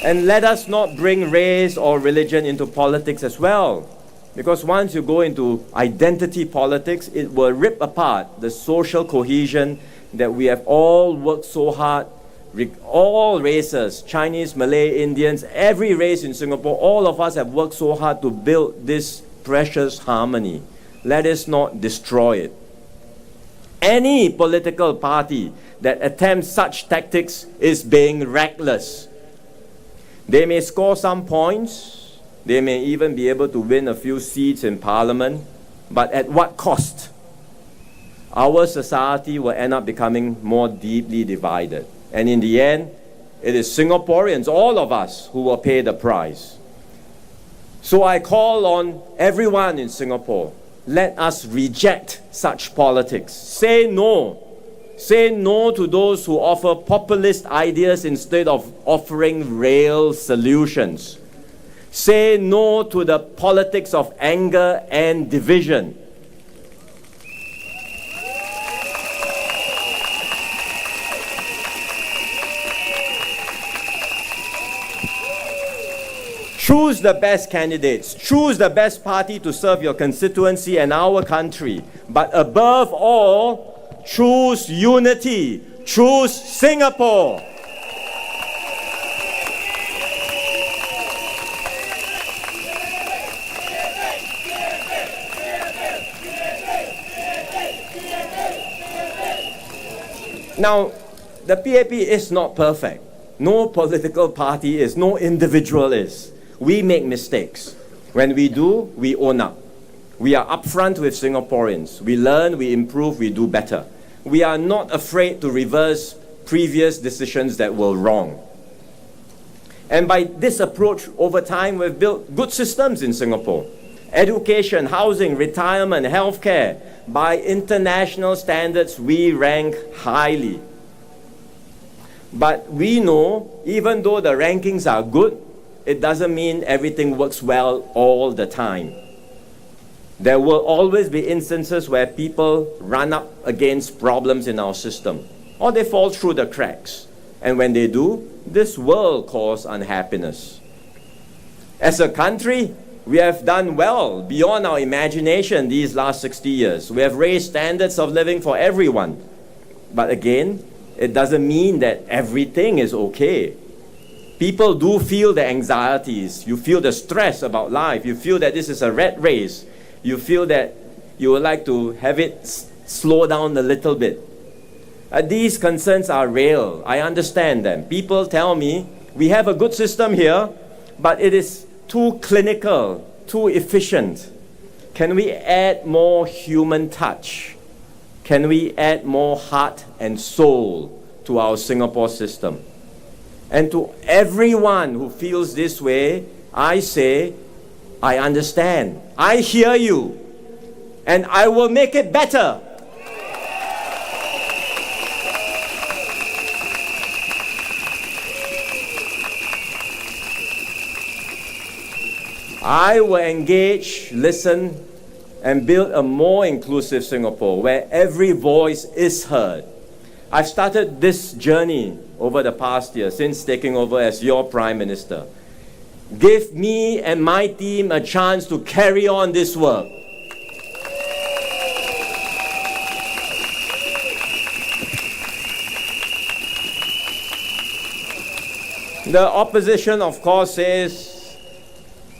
And let us not bring race or religion into politics as well. Because once you go into identity politics, it will rip apart the social cohesion that we have all worked so hard, all races, Chinese, Malay, Indians, every race in Singapore, all of us have worked so hard to build this precious harmony. Let us not destroy it. Any political party that attempts such tactics is being reckless. They may score some points, they may even be able to win a few seats in parliament, but at what cost? Our society will end up becoming more deeply divided. And in the end, it is Singaporeans, all of us, who will pay the price. So I call on everyone in Singapore, let us reject such politics. Say no. Say no to those who offer populist ideas instead of offering real solutions. Say no to the politics of anger and division. Choose the best candidates. Choose the best party to serve your constituency and our country. But above all, choose unity. Choose Singapore. Now, the PAP is not perfect. No political party is, no individual is. We make mistakes. When we do, we own up. We are upfront with Singaporeans. We learn, we improve, we do better. We are not afraid to reverse previous decisions that were wrong. And by this approach, over time, we've built good systems in Singapore. Education, housing, retirement, healthcare. By international standards, we rank highly. But we know, even though the rankings are good, it doesn't mean everything works well all the time. There will always be instances where people run up against problems in our system, or they fall through the cracks. And when they do, this will cause unhappiness. As a country, we have done well beyond our imagination these last 60 years. We have raised standards of living for everyone. But again, it doesn't mean that everything is okay. People do feel the anxieties. You feel the stress about life. You feel that this is a rat race. You feel that you would like to have it slow down a little bit. These concerns are real. I understand them. People tell me we have a good system here, but it is too clinical, too efficient. Can we add more human touch? Can we add more heart and soul to our Singapore system? And to everyone who feels this way, I say, I understand. I hear you. And I will make it better. I will engage, listen, and build a more inclusive Singapore where every voice is heard. I've started this journey over the past year since taking over as your Prime Minister. Give me and my team a chance to carry on this work. The opposition, of course, says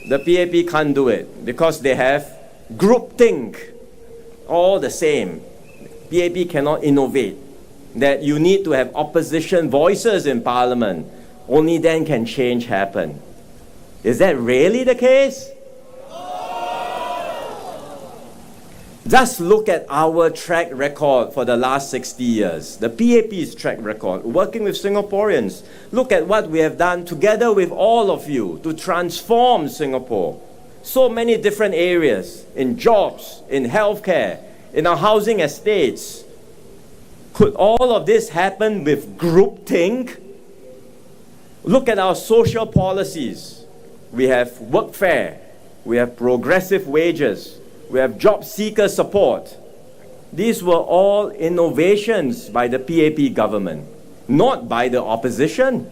the PAP can't do it because they have groupthink, all the same. PAP cannot innovate. That you need to have opposition voices in Parliament. Only then can change happen. Is that really the case? Just look at our track record for the last 60 years. The PAP's track record, working with Singaporeans. Look at what we have done together with all of you to transform Singapore. So many different areas, in jobs, in healthcare, in our housing estates. Could all of this happen with groupthink? Look at our social policies. We have workfare, we have progressive wages, we have job seeker support. These were all innovations by the PAP government, not by the opposition.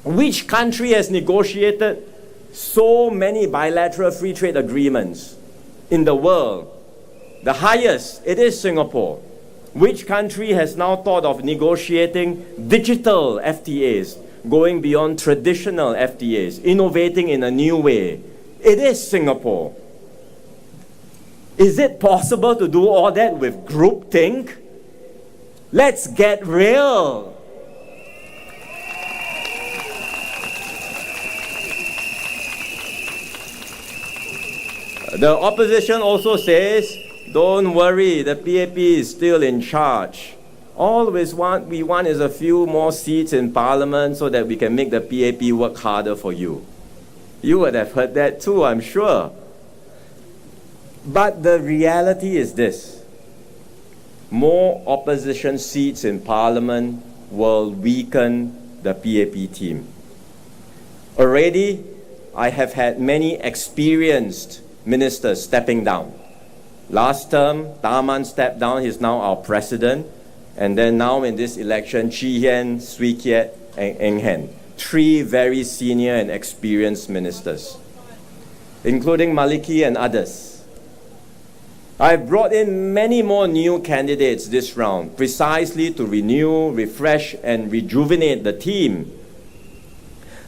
Which country has negotiated so many bilateral free trade agreements in the world? The highest, it is Singapore. Which country has now thought of negotiating digital FTAs, going beyond traditional FTAs, innovating in a new way? It is Singapore. Is it possible to do all that with groupthink? Let's get real. The opposition also says, don't worry, the PAP is still in charge. All we want is a few more seats in Parliament so that we can make the PAP work harder for you. You would have heard that too, I'm sure. But the reality is this. More opposition seats in Parliament will weaken the PAP team. Already, I have had many experienced ministers stepping down. Last term, Taman stepped down, he's now our president. And then now in this election, Chee Hien, Swee Kiat, and Eng Hen. 3 very senior and experienced ministers, including Maliki and others. I've brought in many more new candidates this round, precisely to renew, refresh, and rejuvenate the team.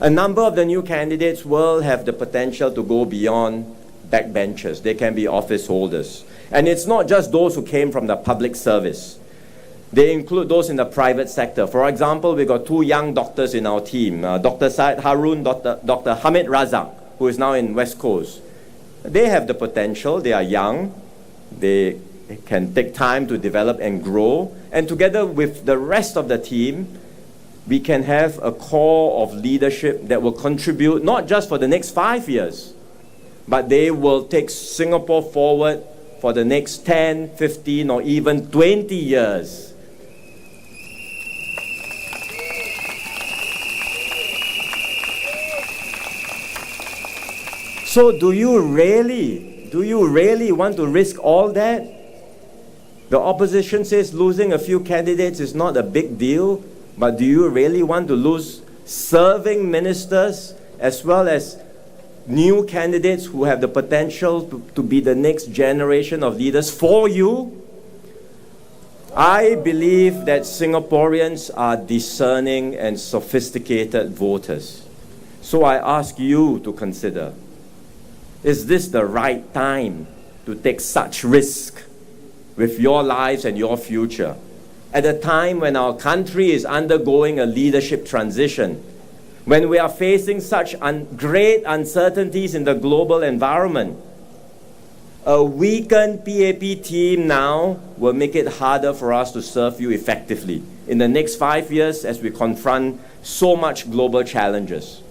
A number of the new candidates will have the potential to go beyond backbenchers. They can be office holders. And it's not just those who came from the public service. They include those in the private sector. For example, we've got 2 young doctors in our team, Dr. Syed Harun, Dr. Hamid Razak, who is now in West Coast. They have the potential, they are young, they can take time to develop and grow, and together with the rest of the team, we can have a core of leadership that will contribute not just for the next 5 years, but they will take Singapore forward for the next 10, 15, or even 20 years. So do you really want to risk all that? The opposition says losing a few candidates is not a big deal, but do you really want to lose serving ministers as well as new candidates who have the potential to be the next generation of leaders for you? I believe that Singaporeans are discerning and sophisticated voters. So I ask you to consider, is this the right time to take such risk? with your lives and your future. At a time when our country is undergoing a leadership transition, when we are facing such great uncertainties in the global environment, a weakened PAP team now will make it harder for us to serve you effectively in the next 5 years as we confront so much global challenges.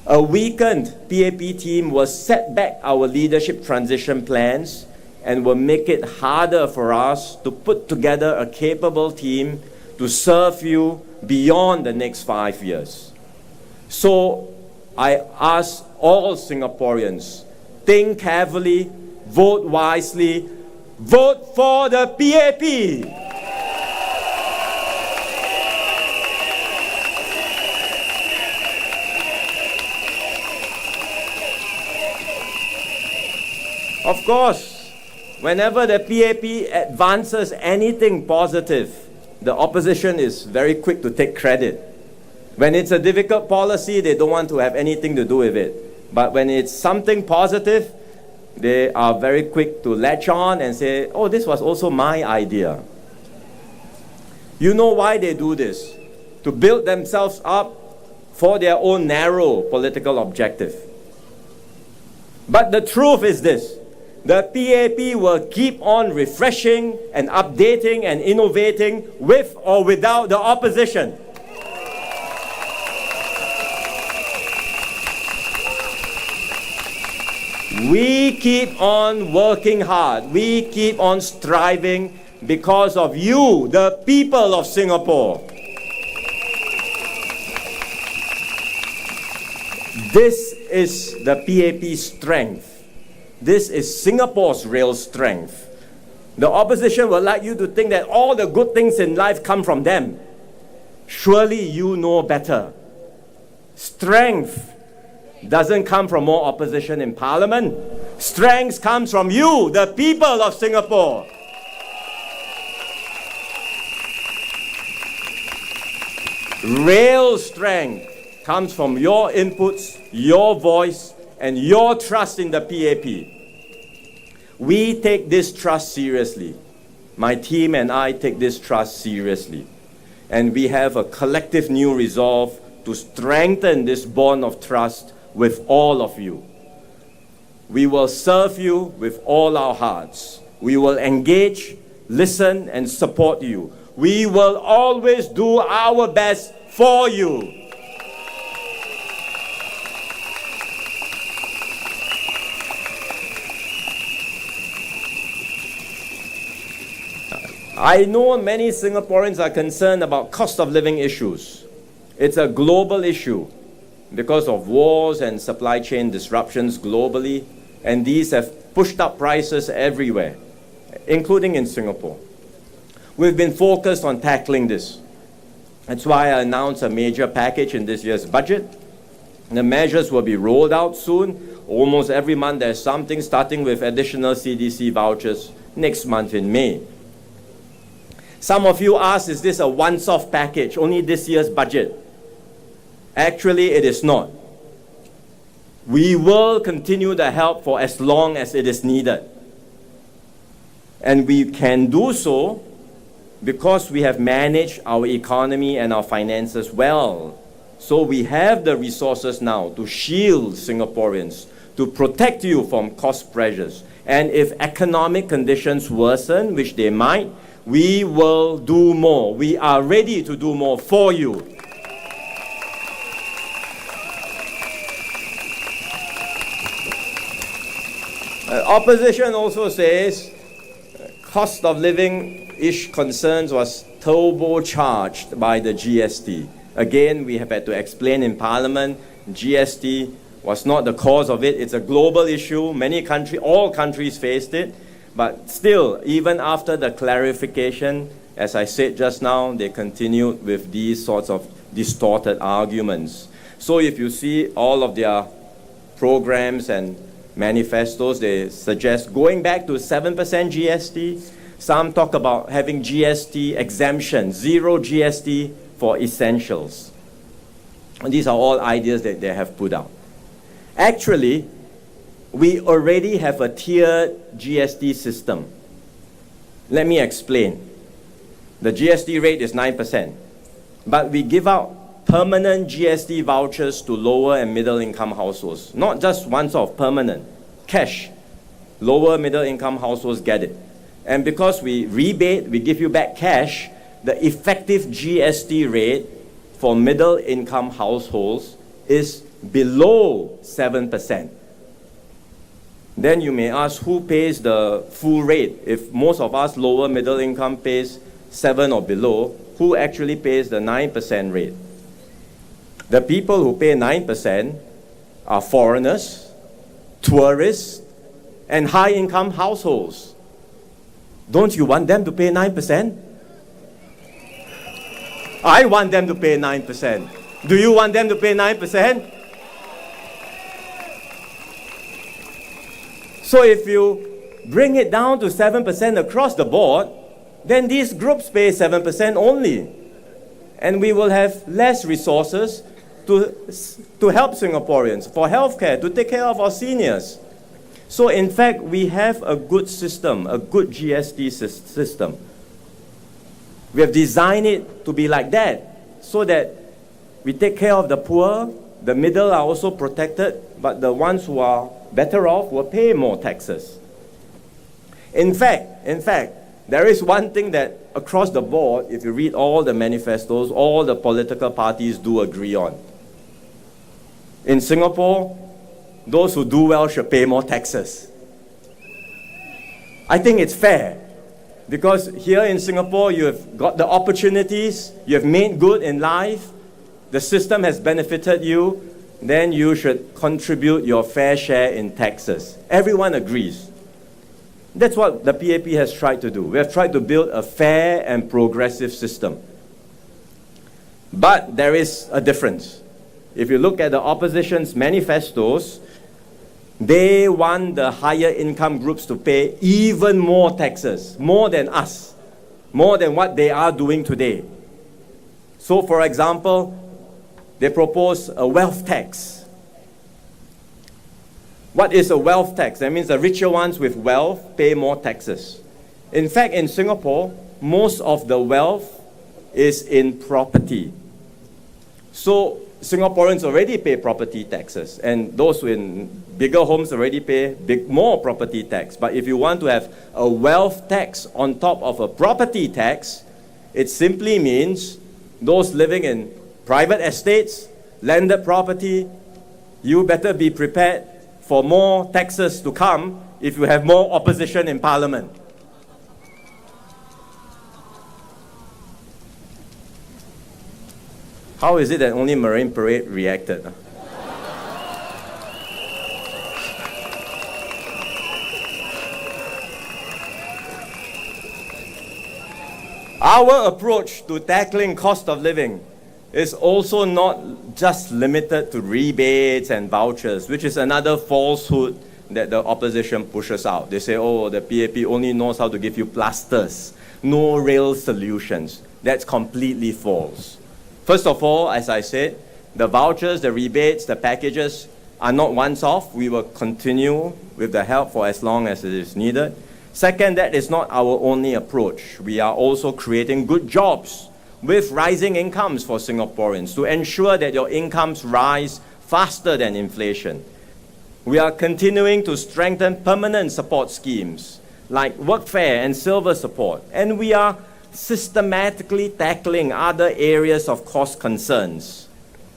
A weakened PAP team will set back our leadership transition plans and will make it harder for us to put together a capable team to serve you beyond the next 5 years. So I ask all Singaporeans, think carefully, vote wisely, vote for the PAP. Of course, whenever the PAP advances anything positive, the opposition is very quick to take credit. When it's a difficult policy, they don't want to have anything to do with it. But when it's something positive, they are very quick to latch on and say, oh, this was also my idea. You know why they do this? To build themselves up for their own narrow political objective. But the truth is this: the PAP will keep on refreshing and updating and innovating with or without the opposition. We keep on working hard. We keep on striving because of you, the people of Singapore. This is the PAP's strength. This is Singapore's real strength. The opposition would like you to think that all the good things in life come from them. Surely you know better. Strength doesn't come from more opposition in Parliament. Strength comes from you, the people of Singapore. Real strength comes from your inputs, your voice, and your trust in the PAP. We take this trust seriously. My team and I take this trust seriously. And we have a collective new resolve to strengthen this bond of trust with all of you. We will serve you with all our hearts. We will engage, listen, and support you. We will always do our best for you. I know many Singaporeans are concerned about cost of living issues. It's a global issue because of wars and supply chain disruptions globally, and these have pushed up prices everywhere, including in Singapore. We've been focused on tackling this. That's why I announced a major package in this year's budget. The measures will be rolled out soon. Almost every month there's something, starting with additional CDC vouchers next month in May. Some of you asked, is this a once-off package, only this year's budget? Actually, it is not. We will continue the help for as long as it is needed. And we can do so because we have managed our economy and our finances well. So we have the resources now to shield Singaporeans, to protect you from cost pressures. And if economic conditions worsen, which they might, we will do more. We are ready to do more for you. Opposition also says cost of living-ish concerns was turbocharged by the GST. Again, we have had to explain in Parliament, GST was not the cause of it. It's a global issue. All countries faced it. But still, even after the clarification, as I said just now, they continued with these sorts of distorted arguments. So if you see all of their programs and manifestos, they suggest going back to 7% GST. Some talk about having GST exemption, zero GST for essentials. And these are all ideas that they have put out. Actually, we already have a tiered GST system. Let me explain. The GST rate is 9%, but we give out permanent GST vouchers to lower and middle income households. Not just once-off, permanent, cash. Lower middle income households get it. And because we rebate, we give you back cash, the effective GST rate for middle income households is below 7%. Then you may ask, who pays the full rate? If most of us lower middle income pays 7 or below, who actually pays the 9% rate? The people who pay 9% are foreigners, tourists, and high-income households. Don't you want them to pay 9%? I want them to pay 9%. Do you want them to pay 9%? So if you bring it down to 7% across the board, then these groups pay 7% only. And we will have less resources to help Singaporeans, for healthcare, to take care of our seniors. So in fact, we have a good system, a good GST system. We have designed it to be like that, so that we take care of the poor, the middle are also protected, but the ones who are better off will pay more taxes. In fact, there is one thing that across the board, if you read all the manifestos, all the political parties do agree on. In Singapore, those who do well should pay more taxes. I think it's fair, because here in Singapore, you have got the opportunities, you have made good in life, the system has benefited you, then you should contribute your fair share in taxes. Everyone agrees. That's what the PAP has tried to do. We have tried to build a fair and progressive system. But there is a difference. If you look at the opposition's manifestos, they want the higher income groups to pay even more taxes, more than us, more than what they are doing today. So, for example, they propose a wealth tax. What is a wealth tax? That means the richer ones with wealth pay more taxes. In fact, in Singapore, most of the wealth is in property. So Singaporeans already pay property taxes, and those in bigger homes already pay more property tax. But if you want to have a wealth tax on top of a property tax, it simply means those living in private estates, landed property, you better be prepared for more taxes to come if you have more opposition in Parliament. How is it that only Marine Parade reacted? Our approach to tackling cost of living is also not just limited to rebates and vouchers, which is another falsehood that the opposition pushes out. They say, oh, the PAP only knows how to give you plasters, no real solutions. That's completely false. First of all, as I said, the vouchers, the rebates, the packages are not once off. We will continue with the help for as long as it is needed. Second, that is not our only approach. We are also creating good jobs with rising incomes for Singaporeans to ensure that your incomes rise faster than inflation. We are continuing to strengthen permanent support schemes like workfare and silver support, and we are systematically tackling other areas of cost concerns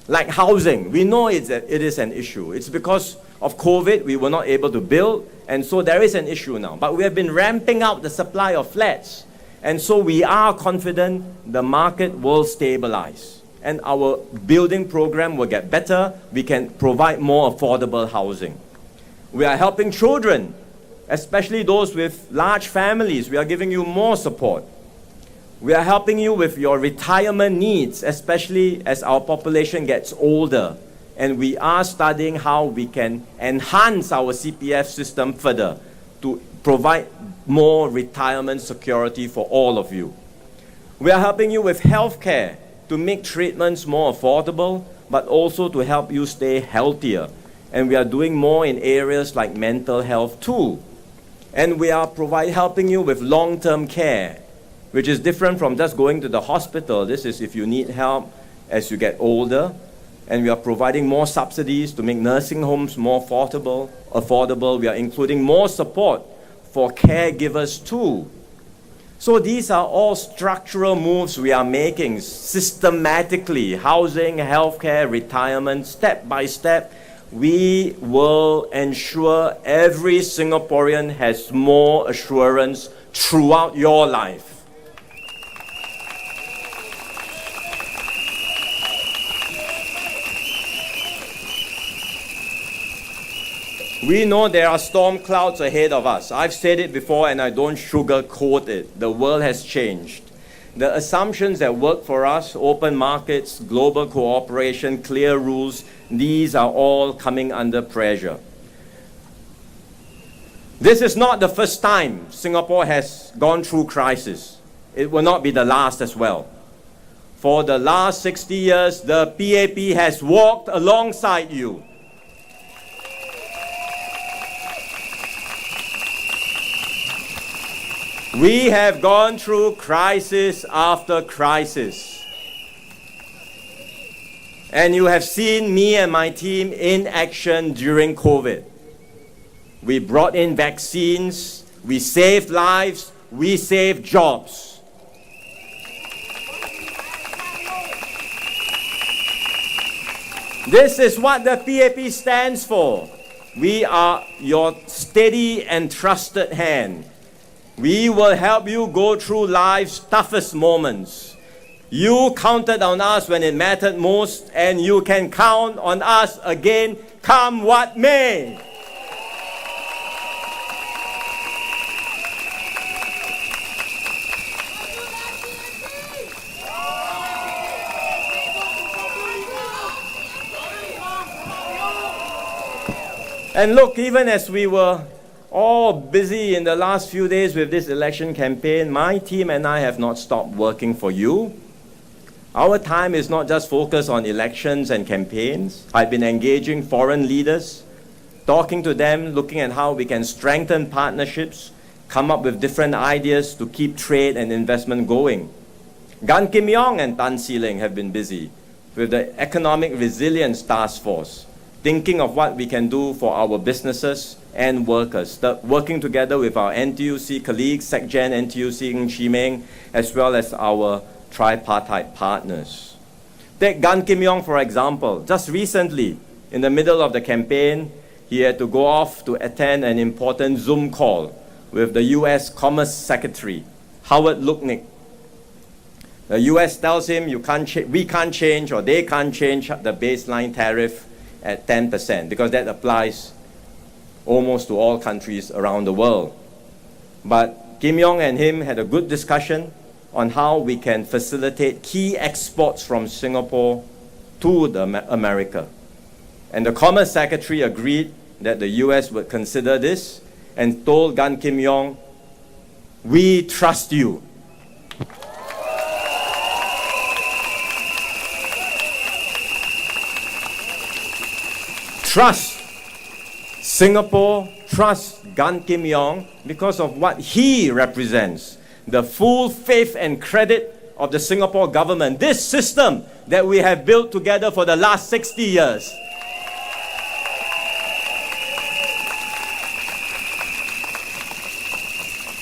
like housing. We know it is an issue. It's because of COVID we were not able to build, and so there is an issue now. But we have been ramping up the supply of flats, and so we are confident the market will stabilize and our building program will get better. We can provide more affordable housing. We are helping children, especially those with large families. We are giving you more support. We are helping you with your retirement needs, especially as our population gets older. And we are studying how we can enhance our CPF system further to provide more retirement security for all of you. We are helping you with healthcare to make treatments more affordable, but also to help you stay healthier. And we are doing more in areas like mental health too. And we are helping you with long-term care, which is different from just going to the hospital. This is if you need help as you get older. And we are providing more subsidies to make nursing homes more affordable. We are including more support for caregivers too. So these are all structural moves we are making systematically. Housing, healthcare, retirement, step by step. We will ensure every Singaporean has more assurance throughout your life. We know there are storm clouds ahead of us. I've said it before and I don't sugarcoat it. The world has changed. The assumptions that work for us, open markets, global cooperation, clear rules, these are all coming under pressure. This is not the first time Singapore has gone through crisis. It will not be the last as well. For the last 60 years, the PAP has walked alongside you. We have gone through crisis after crisis. And you have seen me and my team in action during COVID. We brought in vaccines, we saved lives, we saved jobs. This is what the PAP stands for. We are your steady and trusted hand. We will help you go through life's toughest moments. You counted on us when it mattered most, and you can count on us again, come what may. And look, even as we were all busy in the last few days with this election campaign, my team and I have not stopped working for you. Our time is not just focused on elections and campaigns. I've been engaging foreign leaders, talking to them, looking at how we can strengthen partnerships, come up with different ideas to keep trade and investment going. Gan Kim Yong and Tan Si Ling have been busy with the Economic Resilience Task Force, thinking of what we can do for our businesses and workers, working together with our NTUC colleagues, SecGen, NTUC, Ng Chee Meng, as well as our tripartite partners. Take Gan Kim Yong, for example. Just recently, in the middle of the campaign, he had to go off to attend an important Zoom call with the US Commerce Secretary, Howard Lutnick. The US tells him we can't change, or they can't change the baseline tariff at 10%, because that applies almost to all countries around the world. But Kim Yong and him had a good discussion on how we can facilitate key exports from Singapore to America. And the Commerce Secretary agreed that the US would consider this and told Gan Kim Yong, we trust you. Trust Singapore, trust Gan Kim Yong because of what he represents. The full faith and credit of the Singapore government, this system that we have built together for the last 60 years.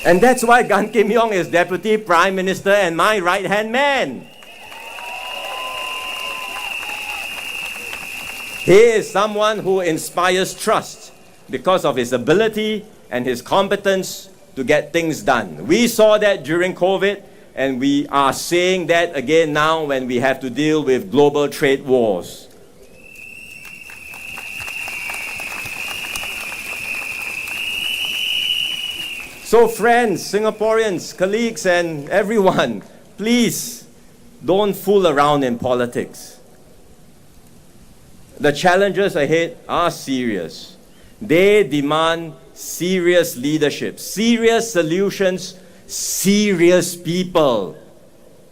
And that's why Gan Kim Yong is Deputy Prime Minister and my right-hand man. He is someone who inspires trust because of his ability and his competence to get things done. We saw that during COVID, and we are seeing that again now when we have to deal with global trade wars. So friends, Singaporeans, colleagues, and everyone, please don't fool around in politics. The challenges ahead are serious. They demand serious leadership, serious solutions, serious people.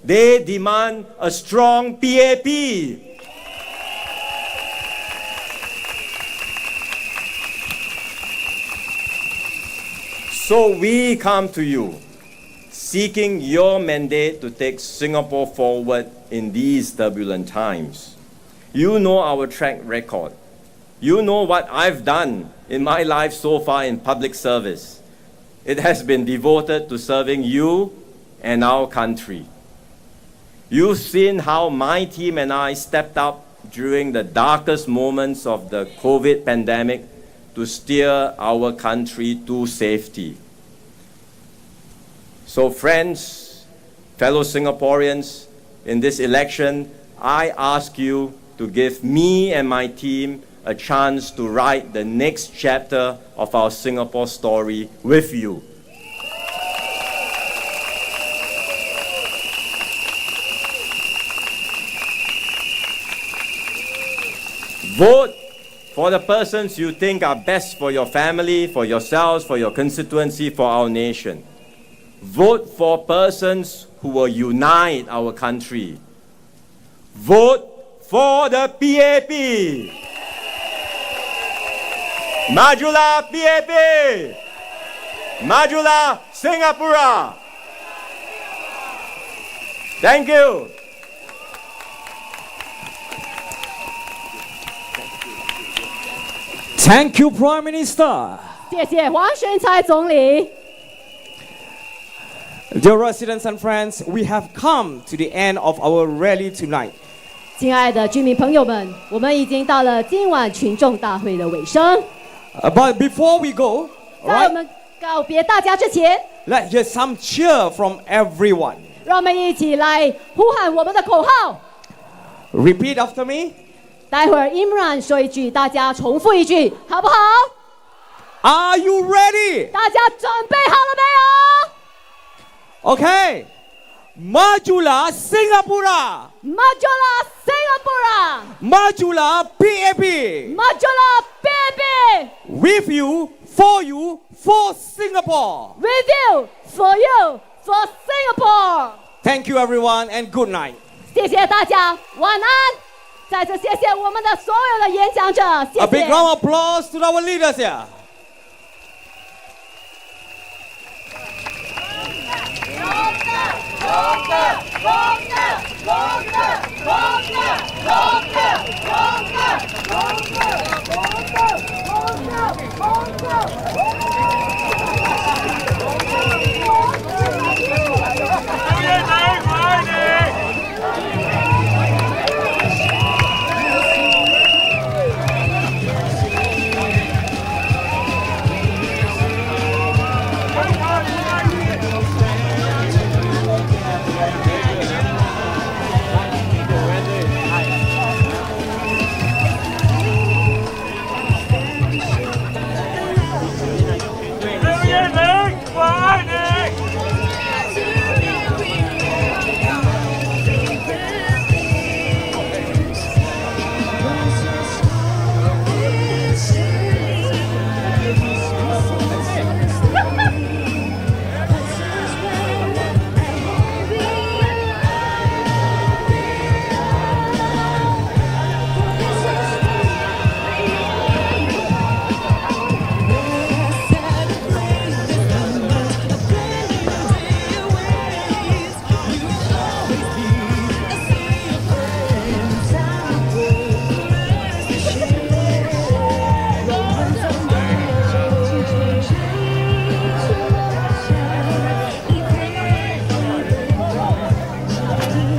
They demand a strong PAP. So we come to you, seeking your mandate to take Singapore forward in these turbulent times. You know our track record. You know what I've done in my life so far in public service. It has been devoted to serving you and our country. You've seen how my team and I stepped up during the darkest moments of the COVID pandemic to steer our country to safety. So friends, fellow Singaporeans, in this election, I ask you to give me and my team a chance to write the next chapter of our Singapore story with you. Vote for the persons you think are best for your family, for yourselves, for your constituency, for our nation. Vote for persons who will unite our country. Vote for the PAP. Majulah PAP. Majulah Singapura. Thank you. Thank you, Prime Minister. 谢谢黄循财总理。 Dear residents and friends, we have come to the end of our rally tonight. 亲爱的居民朋友们，我们已经到了今晚群众大会的尾声。 But before we go, 在我们告别大家之前， let's hear some cheer from everyone. 让我们一起来呼喊我们的口号。 Repeat after me. 待会儿 Imran 说一句，大家重复一句，好不好？ Are you ready? 大家准备好了没有？ Okay. Majulah Singapura. Majulah Singapura. Majulah PAP. Majulah PAP. With you, for Singapore. With you, for Singapore. Thank you, everyone, and good night. 谢谢大家，晚安。再次谢谢我们的所有的演讲者，谢 A big 谢。 round of applause to our leaders here.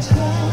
Chua.